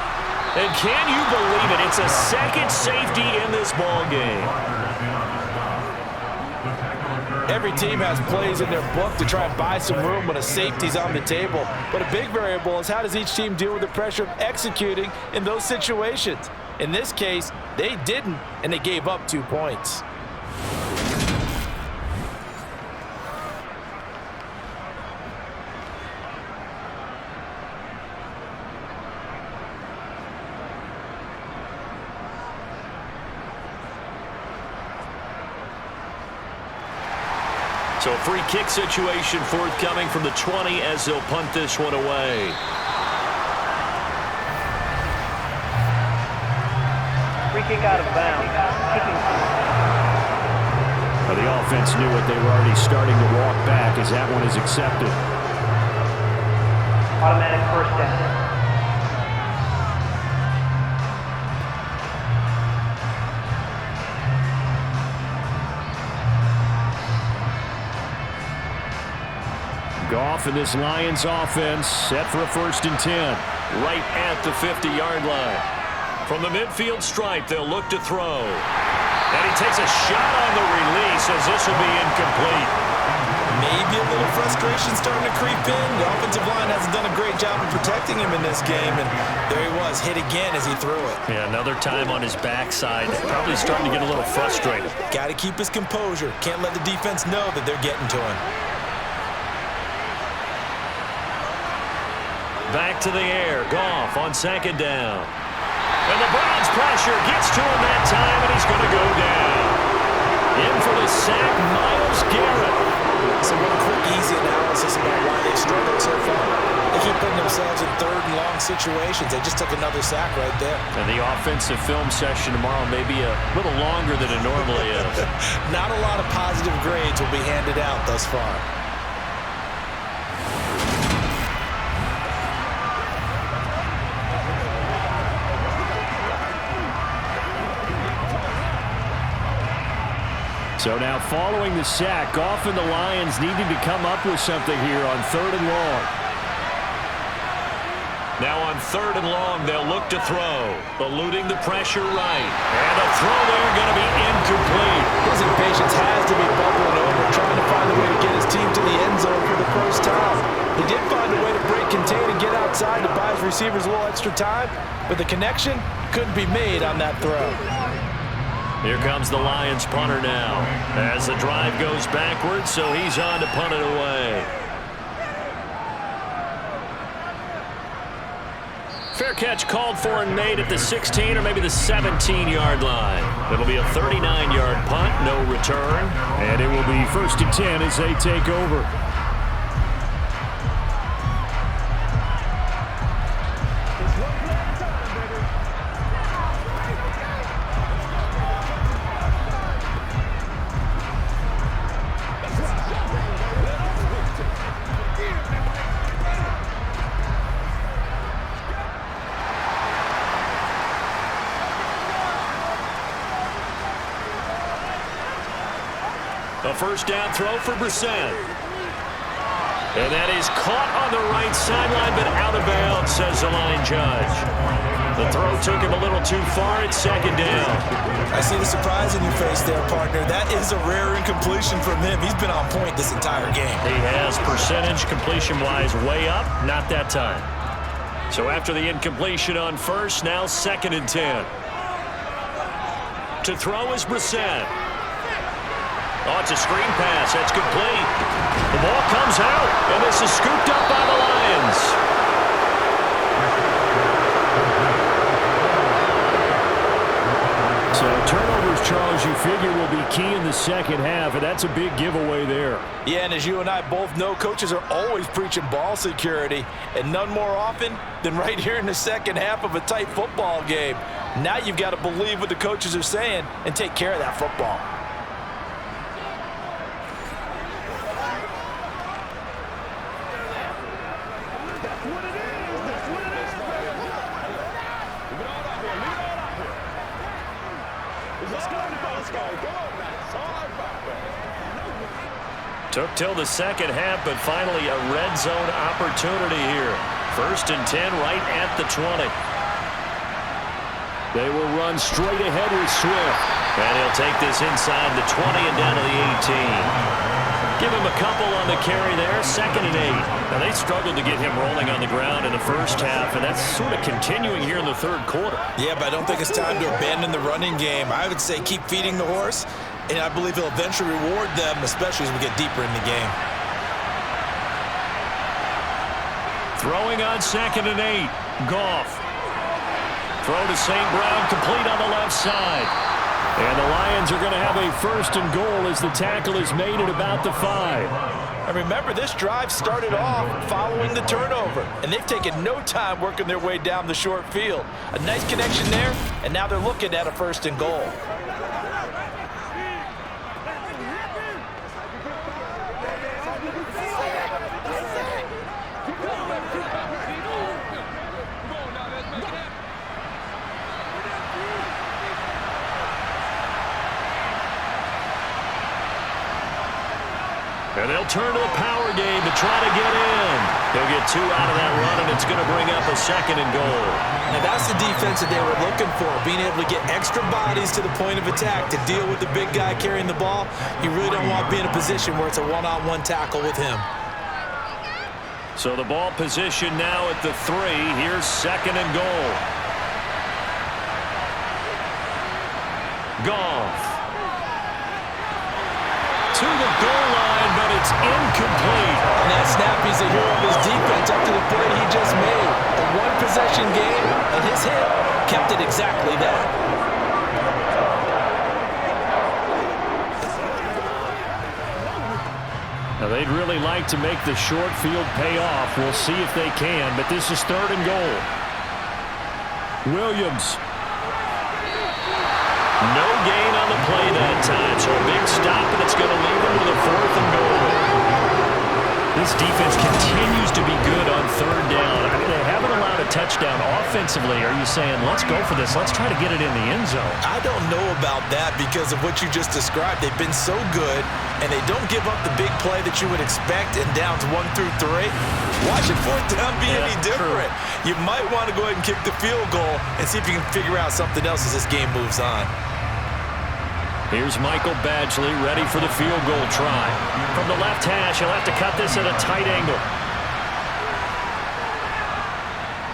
And can you believe it? It's a second safety in this ball game. Every team has plays in their book to try and buy some room when a safety's on the table. But a big variable is how does each team deal with the pressure of executing in those situations. In this case, they didn't, and they gave up 2 points. So a free kick situation forthcoming from the 20 as they'll punt this one away. Free kick out of bounds. Kicking. Well, the offense knew it. They were already starting to walk back as that one is accepted. Automatic first down. Goff and this Lions offense set for a 1st and 10. Right at the 50-yard line. From the midfield stripe, they'll look to throw. And he takes a shot on the release as this will be incomplete. Maybe a little frustration starting to creep in. The offensive line hasn't done a great job of protecting him in this game, and there he was, hit again as he threw it. Yeah, another time on his backside. Probably starting to get a little frustrated. Got to keep his composure. Can't let the defense know that they're getting to him. Back to the air. Goff on 2nd down. And the Browns pressure gets to him that time, and he's going to go down. In for the sack, Myles Garrett. Some real quick, easy analysis about why they've struggled so far. They keep putting themselves in 3rd and long situations. They just took another sack right there. And the offensive film session tomorrow may be a little longer than it normally is. Not a lot of positive grades will be handed out thus far. So now following the sack, Goff and the Lions needing to come up with something here on 3rd and long. Now on 3rd and long, they'll look to throw. Eluding the pressure right. And a throw there going to be incomplete. His impatience has to be bubbling over, trying to find a way to get his team to the end zone for the first time. He did find a way to break contain and get outside to buy his receivers a little extra time, but the connection couldn't be made on that throw. Here comes the Lions punter now as the drive goes backwards, so he's on to punt it away. Fair catch called for and made at the 16 or maybe the 17-yard line. It'll be a 39-yard punt, no return. And it will be 1st and 10 as they take over. A 1st down throw for Brissett. And that is caught on the right sideline, but out of bounds, says the line judge. The throw took him a little too far at 2nd down. I see the surprise in your face there, partner. That is a rare incompletion from him. He's been on point this entire game. He has percentage completion-wise way up, not that time. So after the incompletion on 1st, now 2nd and 10. To throw is Brissett. Oh, it's a screen pass. That's complete. The ball comes out, and this is scooped up by the Lions. So turnovers, Charles, you figure will be key in the second half, and that's a big giveaway there. Yeah, and as you and I both know, coaches are always preaching ball security, and none more often than right here in the second half of a tight football game. Now you've got to believe what the coaches are saying and take care of that football. Took till the second half, but finally a red zone opportunity here. 1st and 10 right at the 20. They will run straight ahead with Swift. And he'll take this inside the 20 and down to the 18. Give him a couple on the carry there. 2nd and 8. Now, they struggled to get him rolling on the ground in the first half, and that's sort of continuing here in the third quarter. Yeah, but I don't think it's time to abandon the running game. I would say keep feeding the horse, and I believe he'll eventually reward them, especially as we get deeper in the game. Throwing on 2nd and 8. Goff. Throw to St. Brown, complete on the left side. And the Lions are going to have a 1st and goal as the tackle is made at about the 5. And remember, this drive started off following the turnover, and they've taken no time working their way down the short field. A nice connection there, and now they're looking at a 1st and goal. And they'll turn to the power game to try to get in. They'll get 2 out of that run, and it's going to bring up a 2nd and goal. Now that's the defense that they were looking for, being able to get extra bodies to the point of attack to deal with the big guy carrying the ball. You really don't want to be in a position where it's a one-on-one tackle with him. So the ball position now at the 3. Here's 2nd and goal. Goff. To the goal line, but it's incomplete. And that snap, he's a hero of his defense up to the play he just made. A one-possession game, and his hit kept it exactly that. Now, they'd really like to make the short field pay off. We'll see if they can, but this is 3rd and goal. Williams. No gain on the play that time, so a big stop, and it's going to leave them with a 4th and goal. This defense continues to be good on 3rd down. I mean, they haven't allowed a touchdown offensively. Are you saying, let's go for this, let's try to get it in the end zone? I don't know about that because of what you just described. They've been so good, and they don't give up the big play that you would expect in downs 1 through 3. Why should 4th down be any different? You might want to go ahead and kick the field goal and see if you can figure out something else as this game moves on. Here's Michael Badgley ready for the field goal try. From the left hash, he'll have to cut this at a tight angle.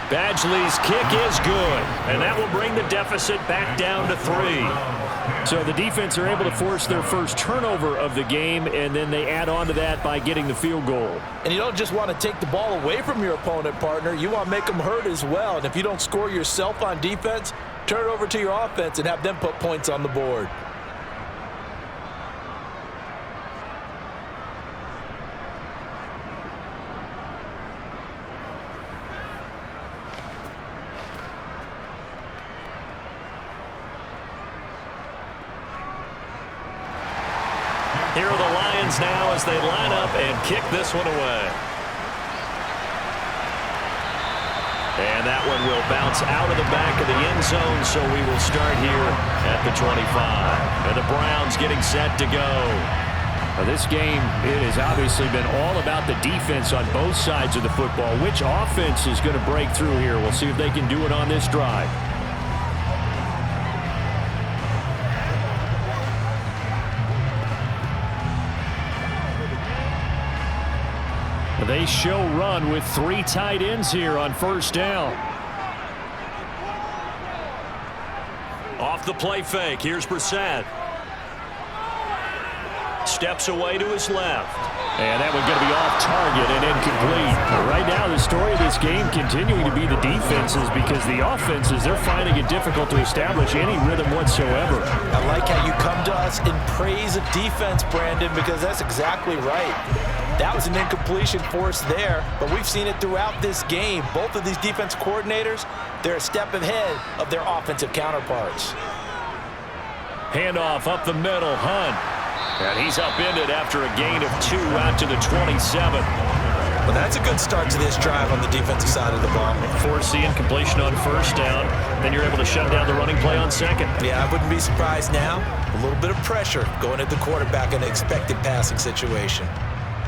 Badgley's kick is good, and that will bring the deficit back down to 3. So the defense are able to force their first turnover of the game, and then they add on to that by getting the field goal. And you don't just want to take the ball away from your opponent, partner. You want to make them hurt as well. And if you don't score yourself on defense, turn it over to your offense and have them put points on the board. Here are the Lions now as they line up and kick this one away. And that one will bounce out of the back of the end zone, so we will start here at the 25. And the Browns getting set to go. Now this game, it has obviously been all about the defense on both sides of the football. Which offense is going to break through here? We'll see if they can do it on this drive. They show run with 3 tight ends here on 1st down. Off the play fake, here's Brissett. steps away to his left. And that one's going to be off target and incomplete. Right now, the story of this game continuing to be the defenses, because the offenses, they're finding it difficult to establish any rhythm whatsoever. I like how you come to us in praise of defense, Brandon, because that's exactly right. That was an incompletion force there, but we've seen it throughout this game. Both of these defense coordinators, they're a step ahead of their offensive counterparts. Handoff up the middle, Hunt. And he's upended after a gain of 2 out to the 27. Well, that's a good start to this drive on the defensive side of the ball. Force the incompletion on first down. Then you're able to shut down the running play on second. Yeah, I wouldn't be surprised now. A little bit of pressure going at the quarterback in an expected passing situation.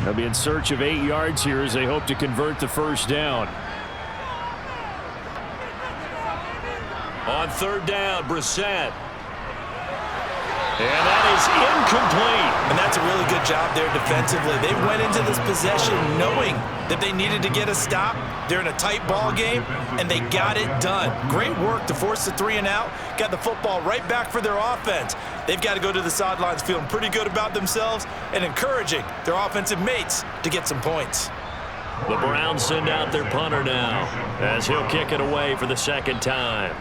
They'll be in search of 8 yards here as they hope to convert the first down. On third down, Brissett. And that is incomplete. And that's a really good job there defensively. They went into this possession knowing that they needed to get a stop. They're in a tight ball game, and they got it done. Great work to force the 3 and out. Got the football right back for their offense. They've got to go to the sidelines feeling pretty good about themselves and encouraging their offensive mates to get some points. The Browns send out their punter now as he'll kick it away for the second time.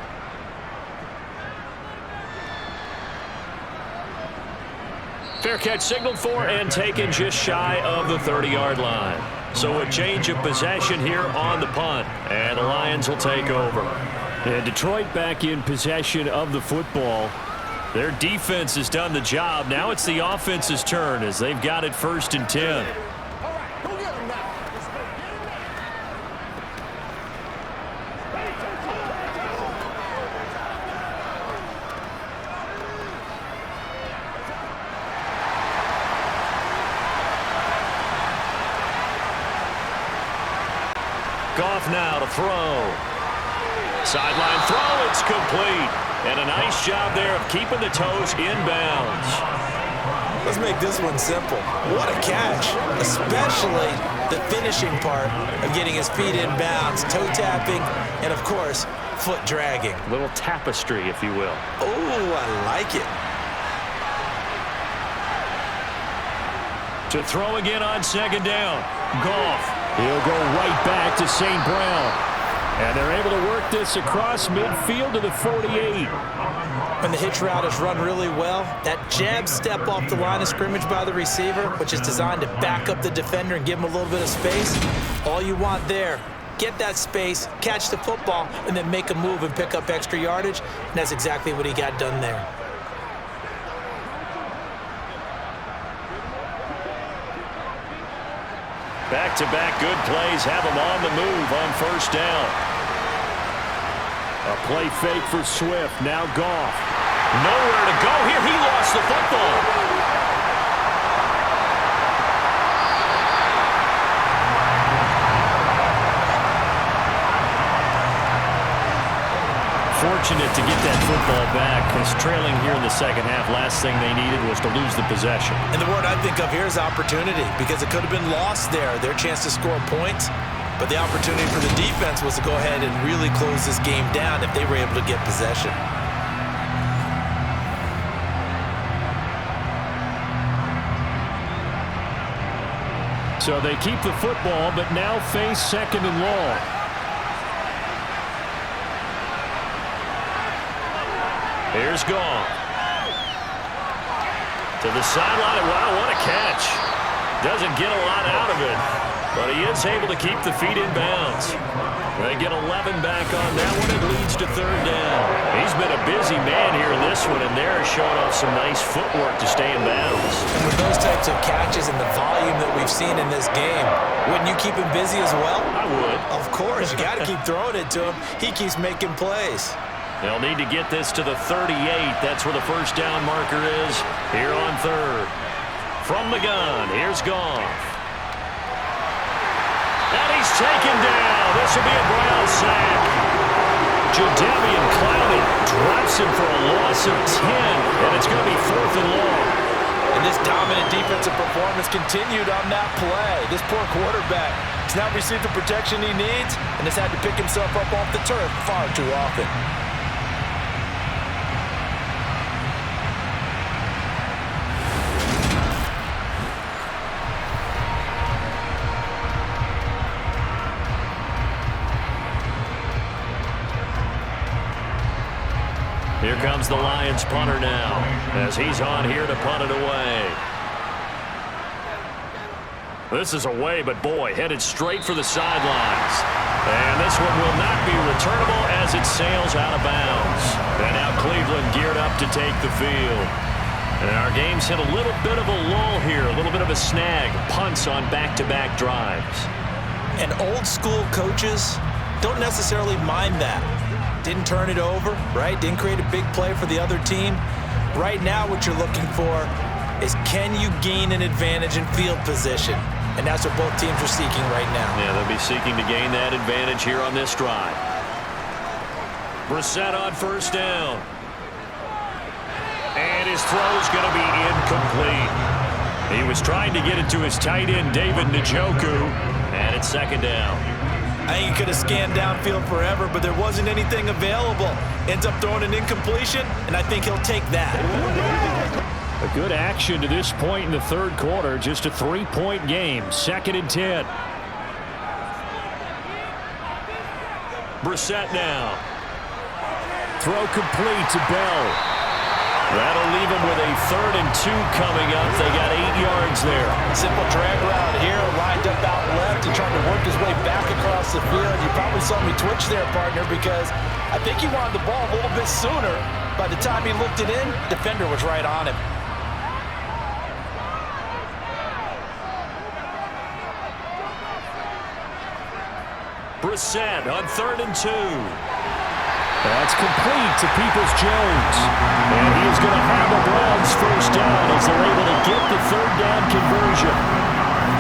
Fair catch signaled for and taken just shy of the 30-yard line. So a change of possession here on the punt, and the Lions will take over. And Detroit back in possession of the football. Their defense has done the job. Now it's the offense's turn as they've got it 1st and 10. Goff now to throw. Sideline throw, it's complete. And a nice job there of keeping the toes in bounds. Let's make this one simple. What a catch, especially the finishing part of getting his feet in bounds, toe tapping, and of course, foot dragging. A little tapestry, if you will. Oh, I like it. To throw again on second down. Goff. He'll go right back to St. Brown. And they're able to work this across midfield to the 48. When the hitch route is run really well, that jab step off the line of scrimmage by the receiver, which is designed to back up the defender and give him a little bit of space, all you want there, get that space, catch the football, and then make a move and pick up extra yardage, and that's exactly what he got done there. Back-to-back good plays have him on the move on first down. A play fake for Swift. Now Goff. Nowhere to go here. He lost the football. Fortunate to get that football back, because trailing here in the second half, last thing they needed was to lose the possession. And the word I think of here is opportunity, because it could have been lost there, their chance to score points. But the opportunity for the defense was to go ahead and really close this game down if they were able to get possession. So they keep the football, but now face second and long. Here's Goff. To the sideline. Wow, what a catch. Doesn't get a lot out of it, but he is able to keep the feet in bounds. They get 11 back on that one. It leads to third down. He's been a busy man here in this one, and there is showing off some nice footwork to stay in bounds. And with those types of catches and the volume that we've seen in this game, wouldn't you keep him busy as well? I would. Of course. You got to keep throwing it to him. He keeps making plays. They'll need to get this to the 38. That's where the first down marker is here on third. From the gun, here's Goff. And he's taken down. This will be a Brown sack. Jadeveon Clowney drops him for a loss of 10, and it's going to be 4th and long. And this dominant defensive performance continued on that play. This poor quarterback has not received the protection he needs and has had to pick himself up off the turf far too often. Here comes the Lions punter now as he's on here to punt it away. This is away, but boy, headed straight for the sidelines. And this one will not be returnable as it sails out of bounds. And now Cleveland geared up to take the field. And our game's hit a little bit of a lull here, a little bit of a snag. Punts on back-to-back drives. And old school coaches don't necessarily mind that. Didn't turn it over, right? Didn't create a big play for the other team. Right now what you're looking for is, can you gain an advantage in field position? And that's what both teams are seeking right now. Yeah, they'll be seeking to gain that advantage here on this drive. Brissett on first down. And his throw's going to be incomplete. He was trying to get it to his tight end, David Njoku, and it's second down. I think he could have scanned downfield forever, but there wasn't anything available. Ends up throwing an incompletion, and I think he'll take that. A good action to this point in the third quarter. Just a 3-point game. 2nd and 10. Brissett now. Throw complete to Bell. That'll leave him with a 3rd and 2 coming up. They got 8 yards there. Simple drag route here, lined up out left and trying to work his way back across the field. You probably saw me twitch there, partner, because I think he wanted the ball a little bit sooner. By the time he looked it in, defender was right on him. Brissett on 3rd and 2. That's complete to Peoples-Jones. And he is going to have the Browns first down as they're able to get the 3rd down conversion.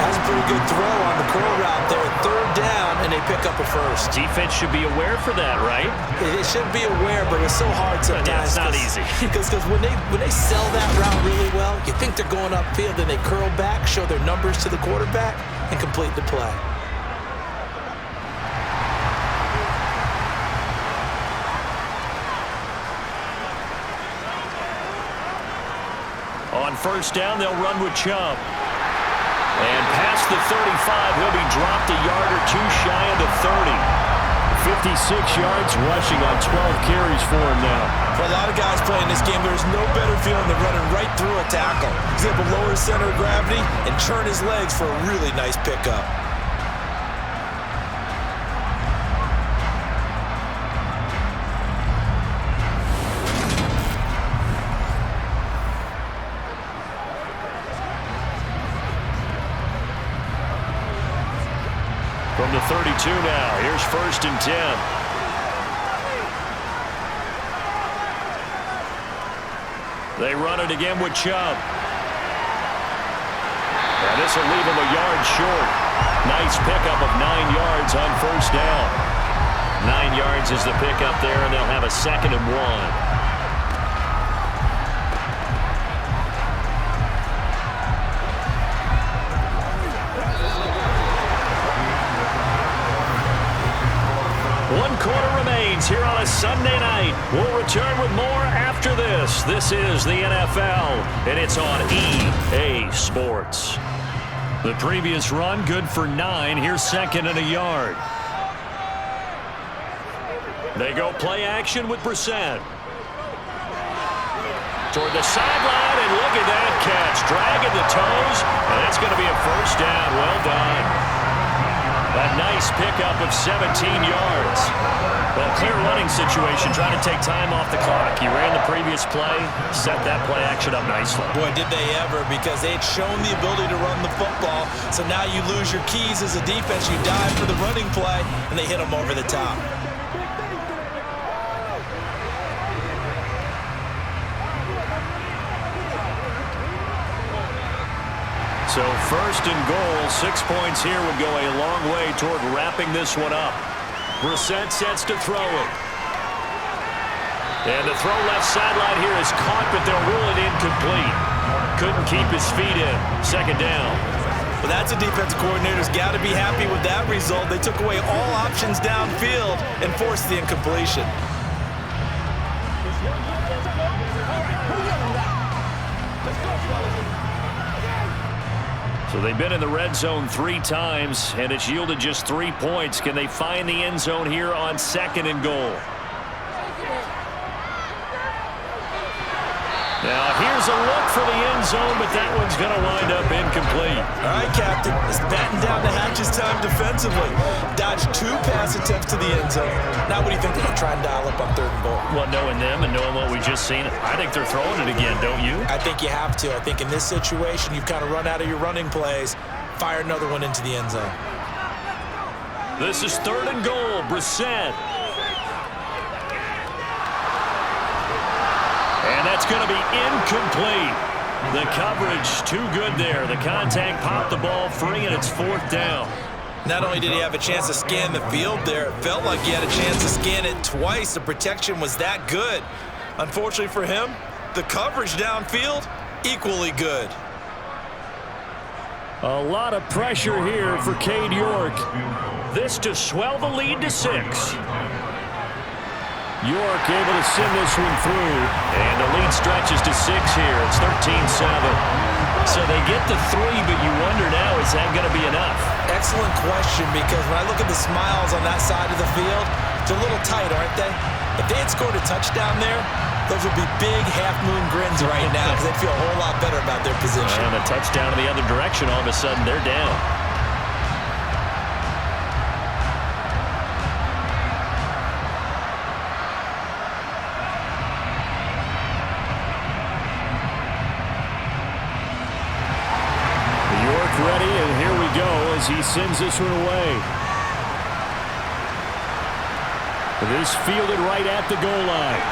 That's a pretty good throw on the curl route there. 3rd down, and they pick up a first. Defense should be aware for that, right? They should be aware, but it's so hard sometimes. Yeah, it's not easy. Because when they sell that route really well, you think they're going upfield, then they curl back, show their numbers to the quarterback, and complete the play. On first down, they'll run with Chubb. And past the 35, he'll be dropped a yard or two shy of the 30. 56 yards rushing on 12 carries for him now. For a lot of guys playing this game, there's no better feeling than running right through a tackle. He's able to lower his center of gravity and turn his legs for a really nice pickup. From the 32 now, here's 1st and 10. They run it again with Chubb. And this will leave him a yard short. Nice pickup of 9 yards on first down. 9 yards is the pickup there, and they'll have a 2nd and 1. Here on a Sunday night. We'll return with more after this. This is the NFL, and it's on EA Sports. The previous run, good for 9. Here's 2nd and a yard. They go play action with Brissett. Toward the sideline, and look at that catch. Dragging the toes, and that's going to be a first down. Well done. A nice pickup of 17 yards. Well, clear running situation, trying to take time off the clock. He ran the previous play, set that play action up nicely. Boy, did they ever, because they had shown the ability to run the football. So now you lose your keys as a defense. You dive for the running play, and they hit them over the top. So 1st and goal, 6 points here would go a long way toward wrapping this one up. Brissett sets to throw it. And the throw left sideline here is caught, but they'll rule it incomplete. Couldn't keep his feet in. 2nd down. Well, that's a defensive coordinator's got to be happy with that result. They took away all options downfield and forced the incompletion. So they've been in the red zone 3 times, and it's yielded just 3 points. Can they find the end zone here on 2nd and goal? Here's a look for the end zone, but that one's going to wind up incomplete. All right, Captain. It's batten down the hatches time defensively. Dodged 2 pass attempts to the end zone. Now what do you think they're going to try and dial up on 3rd and goal? Well, knowing them and knowing what we just seen, I think they're throwing it again, don't you? I think you have to. I think in this situation, you've kind of run out of your running plays. Fire another one into the end zone. This is 3rd and goal. Brissett. And that's going to be incomplete. The coverage too good there. The contact popped the ball free, and it's 4th down. Not only did he have a chance to scan the field there, it felt like he had a chance to scan it twice. The protection was that good. Unfortunately for him, the coverage downfield, equally good. A lot of pressure here for Cade York. This to swell the lead to 6. York able to send this one through. And the lead stretches to 6 here. It's 13-7. So they get the 3, but you wonder now, is that going to be enough? Excellent question, because when I look at the smiles on that side of the field, it's a little tight, aren't they? If they had scored a touchdown there, those would be big half-moon grins right now because they'd feel a whole lot better about their position. And a touchdown in the other direction, all of a sudden they're down. York ready, and here we go as he sends this one away. This fielded right at the goal line.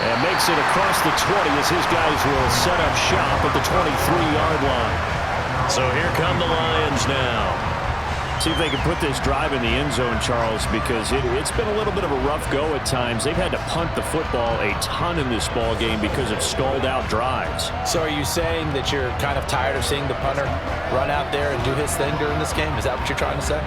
And makes it across the 20 as his guys will set up shop at the 23-yard line. So here come the Lions now. See if they can put this drive in the end zone, Charles, because it's been a little bit of a rough go at times. They've had to punt the football a ton in this ball game because of stalled-out drives. So are you saying that you're kind of tired of seeing the punter run out there and do his thing during this game? Is that what you're trying to say?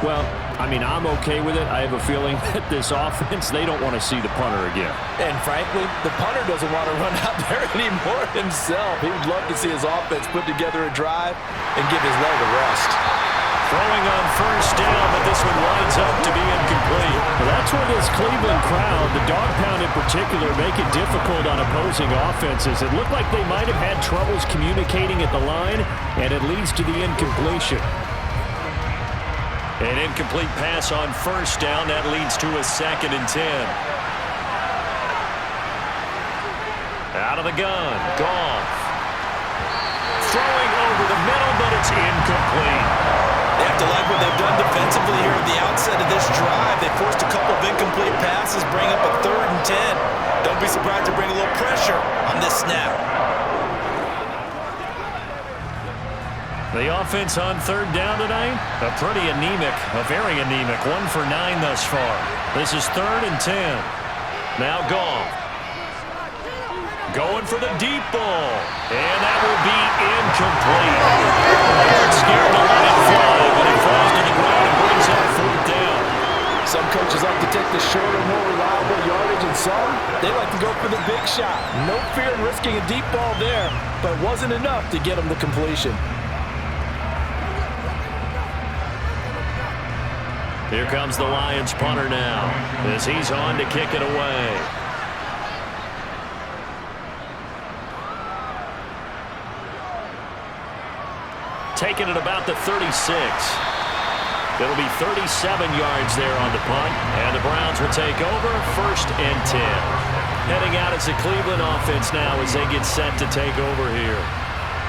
Well, I mean, I'm okay with it. I have a feeling that this offense, they don't want to see the punter again. And frankly, the punter doesn't want to run out there anymore himself. He would love to see his offense put together a drive and give his leg a rest. Throwing on first down, but this one winds up to be incomplete. Well, that's where this Cleveland crowd, the dog pound in particular, make it difficult on opposing offenses. It looked like they might have had troubles communicating at the line, and it leads to the incompletion. An incomplete pass on first down. That leads to a 2nd and 10. Out of the gun. Goff. Throwing over the middle, but it's incomplete. They have to like what they've done defensively here at the outset of this drive. They forced a couple of incomplete passes, bring up a 3rd and 10. Don't be surprised to bring a little pressure on this snap. The offense on 3rd down tonight, a very anemic. 1 for 9 thus far. This is 3rd and 10. Now Goff. Going for the deep ball. And that will be incomplete. They aren't scared to let it fly, but it falls to the ground and brings up 4th down. Some coaches like to take the shorter, more reliable yardage, and some, they like to go for the big shot. No fear in risking a deep ball there, but it wasn't enough to get them the completion. Here comes the Lions punter now as he's on to kick it away. Taking it about the 36. It'll be 37 yards there on the punt, and the Browns will take over 1st and 10. Heading out as the Cleveland offense now as they get set to take over here.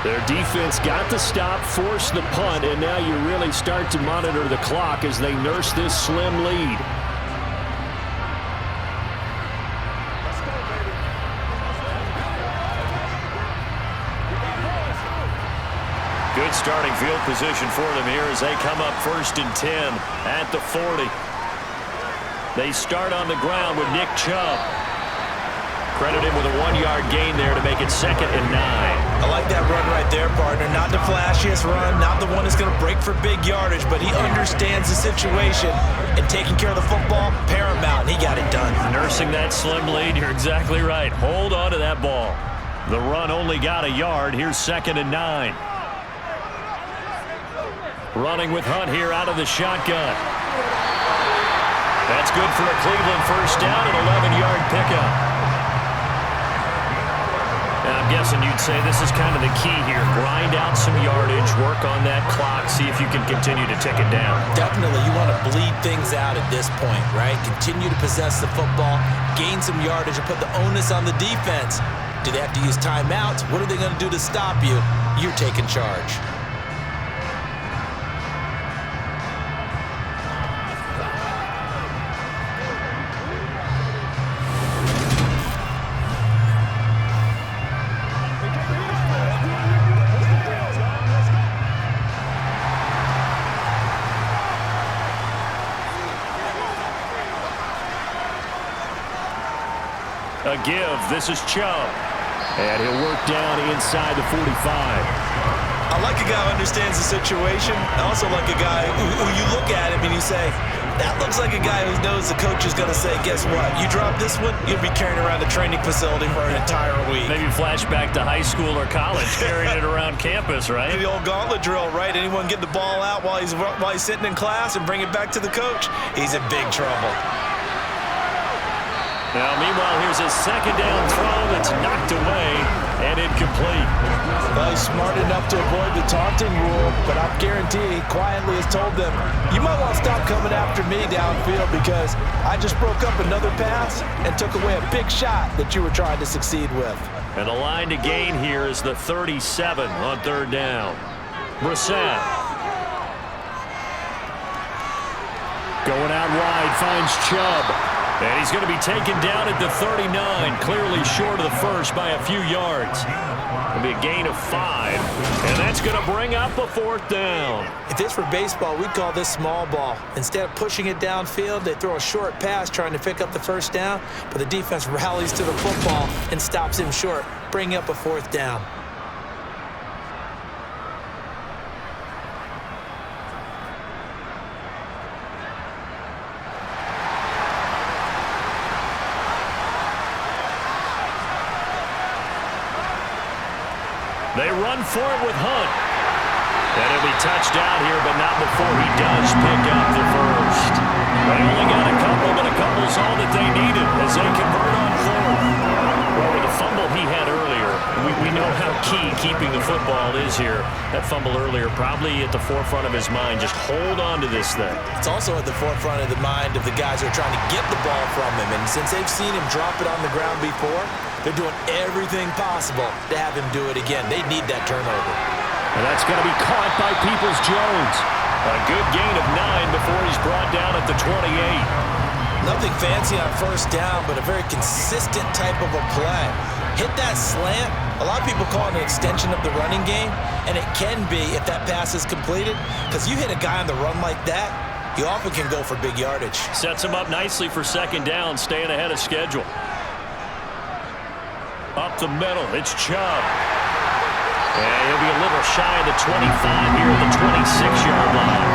Their defense got the stop, forced the punt, and now you really start to monitor the clock as they nurse this slim lead. Good starting field position for them here as they come up 1st and 10 at the 40. They start on the ground with Nick Chubb. Credit him with a 1-yard gain there to make it 2nd and 9. I like that run right there, partner. Not the flashiest run, not the one that's going to break for big yardage, but he understands the situation, and taking care of the football, paramount, and he got it done. Nursing that slim lead, you're exactly right. Hold on to that ball. The run only got a yard. Here's 2nd and 9. Running with Hunt here out of the shotgun. That's good for a Cleveland first down and 11-yard pickup. guessing you'd say this is kind of the key here. Grind out some yardage, work on that clock, see if you can continue to tick it down. Definitely, you want to bleed things out at this point, right? Continue to possess the football, gain some yardage, and put the onus on the defense. Do they have to use timeouts? What are they going to do to stop you? You're taking charge. A give. This is Chubb. And he'll work down inside the 45. I like a guy who understands the situation. I also like a guy who you look at him and you say, that looks like a guy who knows the coach is going to say, guess what? You drop this one, you'll be carrying around the training facility for an entire week. Maybe flashback to high school or college, carrying it around campus, right? The old gauntlet drill, right? Anyone get the ball out while he's sitting in class and bring it back to the coach? He's in big trouble. Now, meanwhile, here's a second down throw that's knocked away and incomplete. Well, he's smart enough to avoid the taunting rule, but I guarantee he quietly has told them, you might want to stop coming after me downfield because I just broke up another pass and took away a big shot that you were trying to succeed with. And the line to gain here is the 37 on third down. Brissett. Going out wide, finds Chubb. And he's going to be taken down at the 39, clearly short of the first by a few yards. It'll be a gain of 5, and that's going to bring up a fourth down. If this were baseball, we'd call this small ball. Instead of pushing it downfield, they throw a short pass trying to pick up the first down, but the defense rallies to the football and stops him short, bringing up a fourth down. They run for it with Hunt. And he'll be touched out here, but not before he does pick up the first. They only got a couple, but a couple's all that they needed as they convert on fourth. Well, with the fumble he had earlier, we know how key keeping the football is here. That fumble earlier probably at the forefront of his mind. Just hold on to this thing. It's also at the forefront of the mind of the guys who are trying to get the ball from him. And since they've seen him drop it on the ground before, they're doing everything possible to have him do it again. They need that turnover. And that's going to be caught by Peoples-Jones. A good gain of 9 before he's brought down at the 28. Nothing fancy on first down, but a very consistent type of a play. Hit that slant. A lot of people call it an extension of the running game, and it can be if that pass is completed, because you hit a guy on the run like that, you often can go for big yardage. Sets him up nicely for second down, staying ahead of schedule. Up the middle, it's Chubb. And he'll be a little shy of the 25 here at the 26-yard line.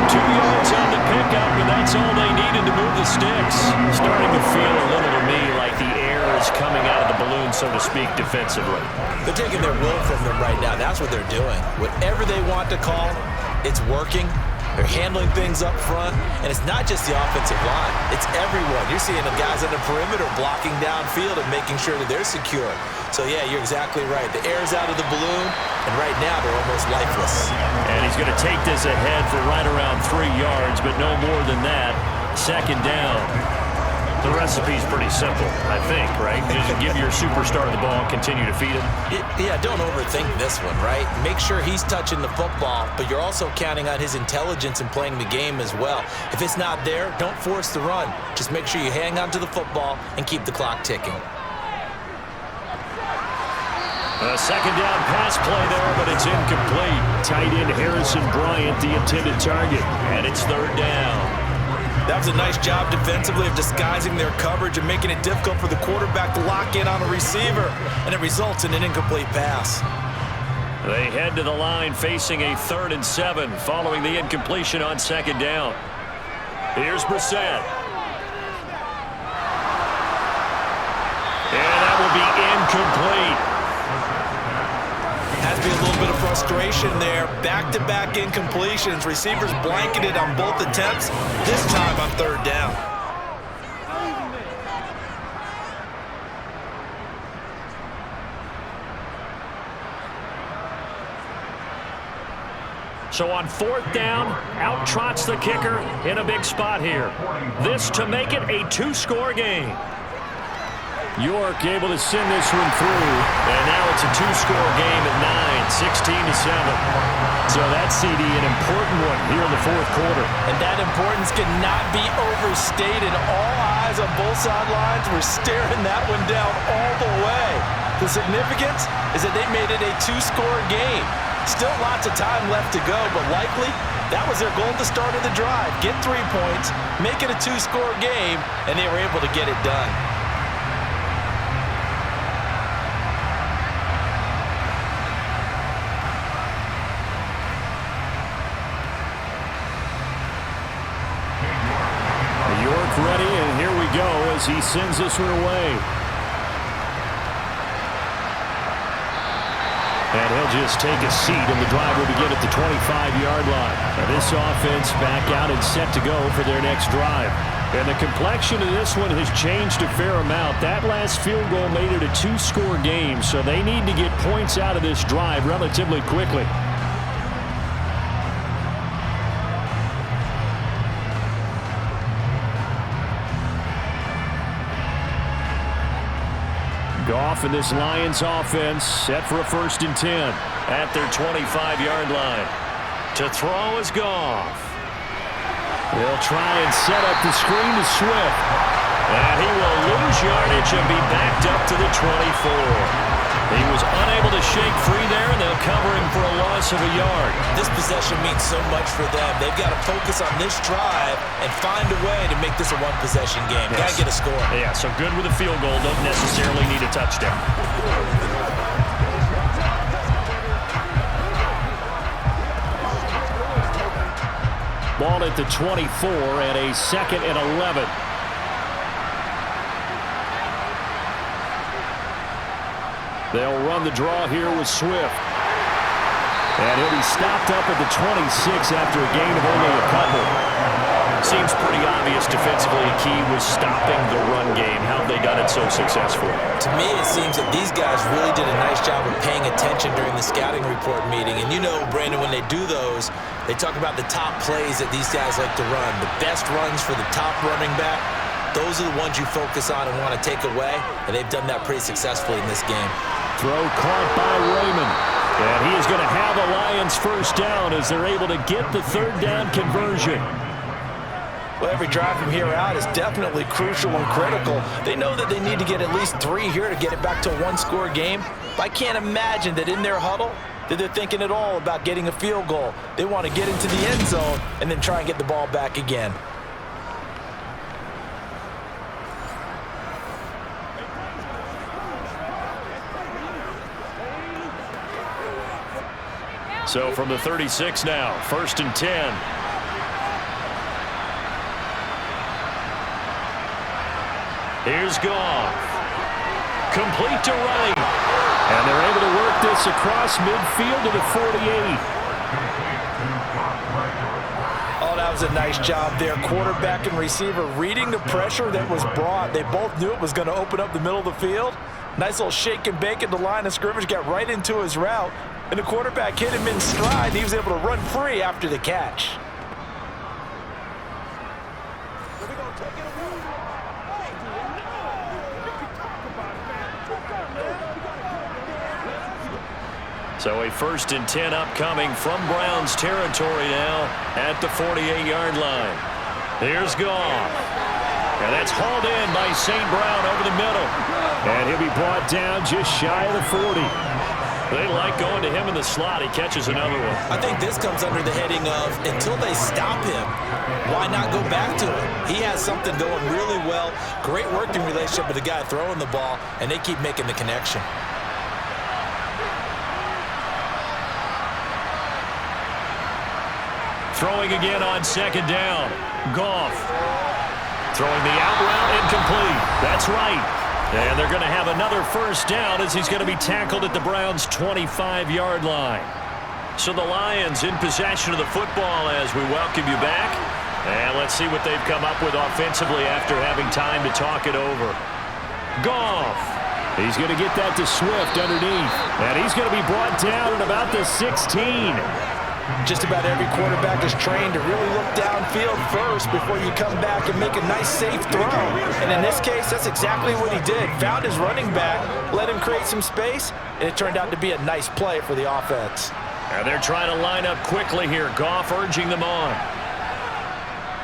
2 yards on the pickup, and that's all they needed to move the sticks. Starting to feel a little to me like the air is coming out of the balloon, so to speak, defensively. They're taking their will from them right now. That's what they're doing. Whatever they want to call, it's working. They're handling things up front, and it's not just the offensive line. It's everyone. You're seeing the guys on the perimeter blocking downfield and making sure that they're secure. So, yeah, you're exactly right. The air's out of the balloon, and right now they're almost lifeless. And he's going to take this ahead for right around 3 yards, but no more than that. Second down. The recipe's pretty simple, I think, right? Just give your superstar the ball and continue to feed him. Yeah, don't overthink this one, right? Make sure he's touching the football, but you're also counting on his intelligence in playing the game as well. If it's not there, don't force the run. Just make sure you hang on to the football and keep the clock ticking. A second down pass play there, but it's incomplete. Tight end Harrison Bryant, the intended target. And it's third down. That was a nice job defensively of disguising their coverage and making it difficult for the quarterback to lock in on a receiver, and it results in an incomplete pass. They head to the line facing a 3rd and 7 following the incompletion on second down. Here's Brissett. And that will be incomplete. Has to be a little bit of frustration there. Back-to-back incompletions. Receivers blanketed on both attempts, this time on third down. So on 4th down, out trots the kicker in a big spot here. This to make it a 2-score game. York able to send this one through. And now it's a 2-score game at 9, 16-7. So that CD, an important one here in the 4th quarter. And that importance cannot be overstated. All eyes on both sidelines were staring that one down all the way. The significance is that they made it a 2-score game. Still lots of time left to go, but likely that was their goal at the start of the drive. Get 3 points, make it a 2-score game, and they were able to get it done. York ready, and here we go as he sends this one away. And he'll just take a seat, and the drive will begin at the 25-yard line. And this offense back out and set to go for their next drive. And the complexion of this one has changed a fair amount. That last field goal made it a 2-score game, so they need to get points out of this drive relatively quickly. Goff and this Lions offense set for a 1st and 10. At their 25-yard line. To throw is Goff. They'll try and set up the screen to Swift. And he will lose yardage and be backed up to the 24. He was unable to shake free there, and they'll cover him for a loss of a yard. This possession means so much for them. They've got to focus on this drive and find a way to make this a one-possession game. Yes. Got to get a score. Yeah, so good with a field goal. Don't necessarily need a touchdown. Ball at the 24 and a 2nd and 11. They'll run the draw here with Swift. And he'll be stopped up at the 26 after a gain of only a couple. Seems pretty obvious defensively a key was stopping the run game. How have they done it so successfully? To me, it seems that these guys really did a nice job of paying attention during the scouting report meeting. And you know, Brandon, when they do those, they talk about the top plays that these guys like to run. The best runs for the top running back, those are the ones you focus on and want to take away. And they've done that pretty successfully in this game. Throw caught by Raymond. And he is going to have a Lions 1st down as they're able to get the 3rd down conversion. Well, every drive from here out is definitely crucial and critical. They know that they need to get at least 3 here to get it back to a 1-score game. But I can't imagine that in their huddle that they're thinking at all about getting a field goal. They want to get into the end zone and then try and get the ball back again. So from the 36 now, 1st and 10. Here's Goff. Complete to right. And they're able to work this across midfield to the 48. Oh, that was a nice job there. Quarterback and receiver reading the pressure that was brought. They both knew it was going to open up the middle of the field. Nice little shake and bake at the line of scrimmage, got right into his route. And the quarterback hit him in stride. He was able to run free after the catch. So a 1st and 10 upcoming from Browns territory now at the 48-yard line. Here's Goff. And that's hauled in by St. Brown over the middle. And he'll be brought down just shy of the 40. They like going to him in the slot. He catches another one. I think this comes under the heading of until they stop him, why not go back to him? He has something going really well. Great working relationship with the guy throwing the ball, and they keep making the connection. Throwing again on 2nd down. Goff. Throwing the out route incomplete. That's right. And they're going to have another 1st down as he's going to be tackled at the Browns' 25-yard line. So the Lions in possession of the football as we welcome you back. And let's see what they've come up with offensively after having time to talk it over. Goff. He's going to get that to Swift underneath. And he's going to be brought down at about the 16. Just about every quarterback is trained to really look downfield first before you come back and make a nice, safe throw. And in this case, that's exactly what he did. Found his running back, let him create some space, and it turned out to be a nice play for the offense. And they're trying to line up quickly here. Goff urging them on.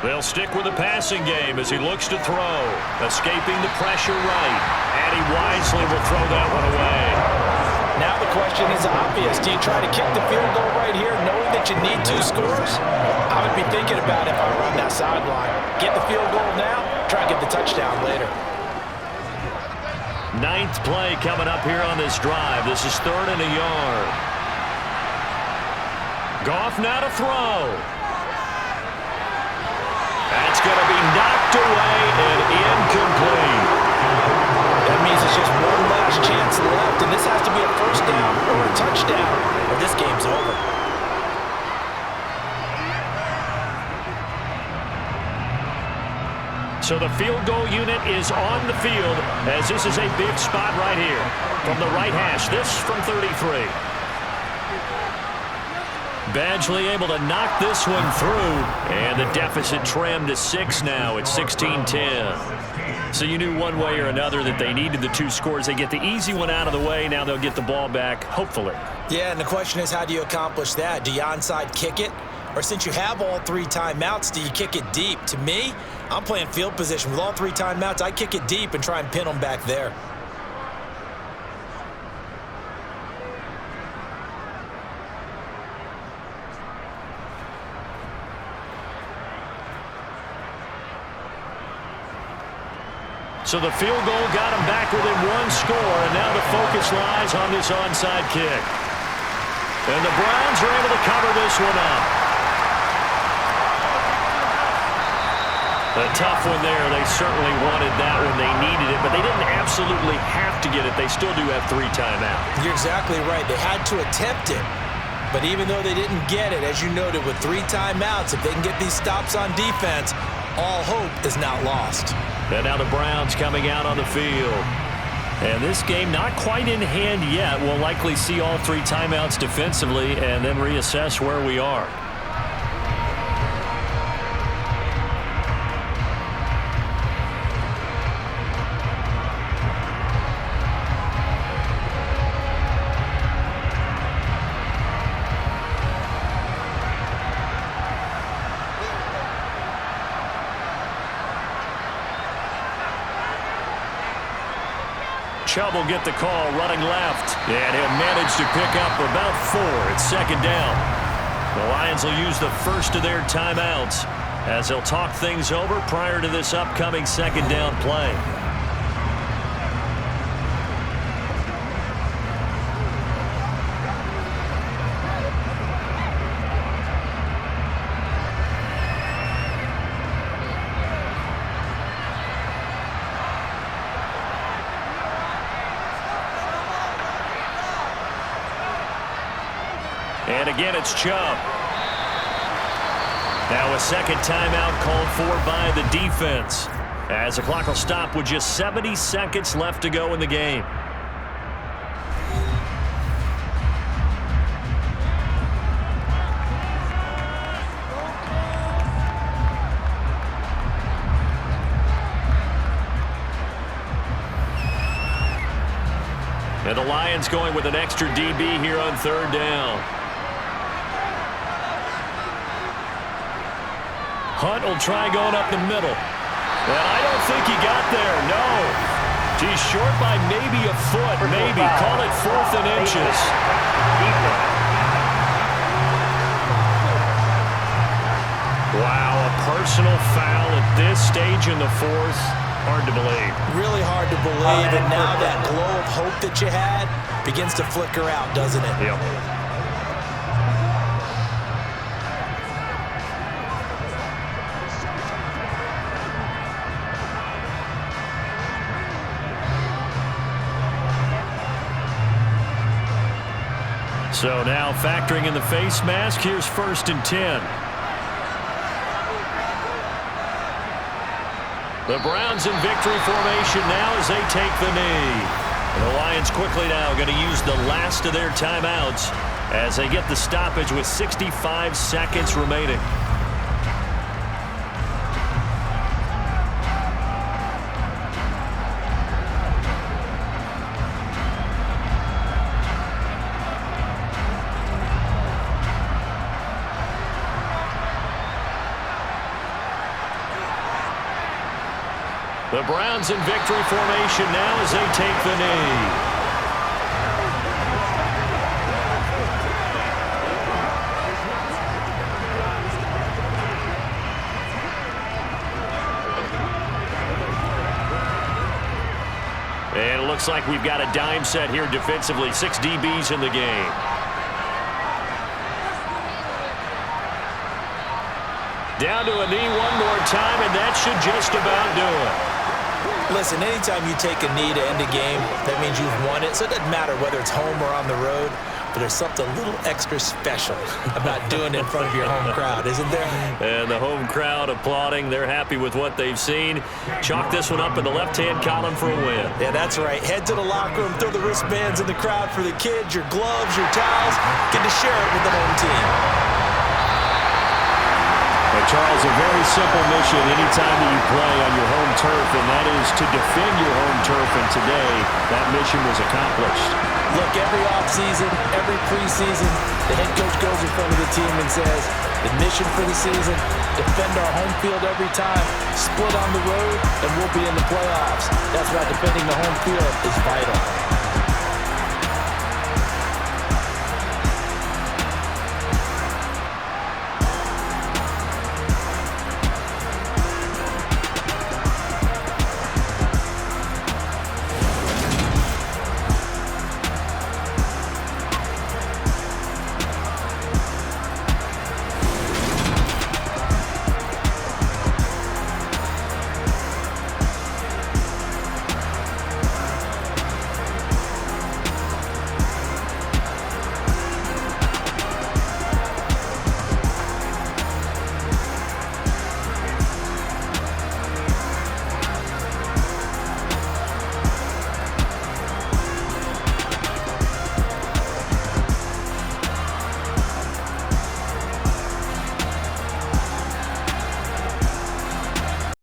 They'll stick with the passing game as he looks to throw. Escaping the pressure right. And he wisely will throw that one away. Now the question is obvious. Do you try to kick the field goal right here knowing that you need 2 scores? I would be thinking about it if I were on that sideline. Get the field goal now, try and get the touchdown later. 9th play coming up here on this drive. This is 3rd and a yard. Goff now to throw. That's going to be knocked away and incomplete. That means it's just one last chance left, and this has to be a first down or a touchdown, or this game's over. So the field goal unit is on the field as this is a big spot right here. From the right hash, this from 33. Badgley able to knock this one through, and the deficit trimmed to 6 now. It's 16-10. So you knew one way or another that they needed the 2 scores. They get the easy one out of the way. Now they'll get the ball back, hopefully. Yeah, and the question is, how do you accomplish that? Do you onside kick it? Or since you have all 3 timeouts, do you kick it deep? To me, I'm playing field position. With all 3 timeouts, I kick it deep and try and pin them back there. So the field goal got him back within 1 score, and now the focus lies on this onside kick. And the Browns are able to cover this one up. A tough one there. They certainly wanted that when they needed it, but they didn't absolutely have to get it. They still do have 3 timeouts. You're exactly right. They had to attempt it. But even though they didn't get it, as you noted, with 3 timeouts, if they can get these stops on defense, all hope is not lost. And now the Browns coming out on the field. And this game not quite in hand yet. We'll likely see all 3 timeouts defensively and then reassess where we are. Chubb will get the call running left, and he'll manage to pick up about 4. It's 2nd down. The Lions will use the first of their timeouts as they'll talk things over prior to this upcoming 2nd down play. And again, it's Chubb. Now a 2nd timeout called for by the defense, as the clock will stop with just 70 seconds left to go in the game. And the Lions going with an extra DB here on 3rd down. Hunt will try going up the middle. And I don't think he got there, no. He's short by maybe a foot, maybe. Call it 4th and inches. Wow, a personal foul at this stage in the 4th. Hard to believe. Really hard to believe, and now that glow of hope that you had begins to flicker out, doesn't it? Yep. So now factoring in the face mask, here's 1st and 10. The Browns in victory formation now as they take the knee. And the Lions quickly now going to use the last of their timeouts as they get the stoppage with 65 seconds remaining. The Browns in victory formation now as they take the knee. And it looks like we've got a dime set here defensively. 6 DBs in the game. Down to a knee one more time, and that should just about do it. Listen, anytime you take a knee to end a game, that means you've won it. So it doesn't matter whether it's home or on the road, but there's something a little extra special about doing it in front of your home crowd, isn't there? And the home crowd applauding. They're happy with what they've seen. Chalk this one up in the left-hand column for a win. Yeah, that's right. Head to the locker room, throw the wristbands in the crowd for the kids, your gloves, your towels. Get to share it with the home team. Charles, a very simple mission anytime that you play on your home turf, and that is to defend your home turf, and today that mission was accomplished. Look, every offseason, every preseason, the head coach goes in front of the team and says, the mission for the season, defend our home field every time, split on the road, and we'll be in the playoffs. That's why defending the home field is vital.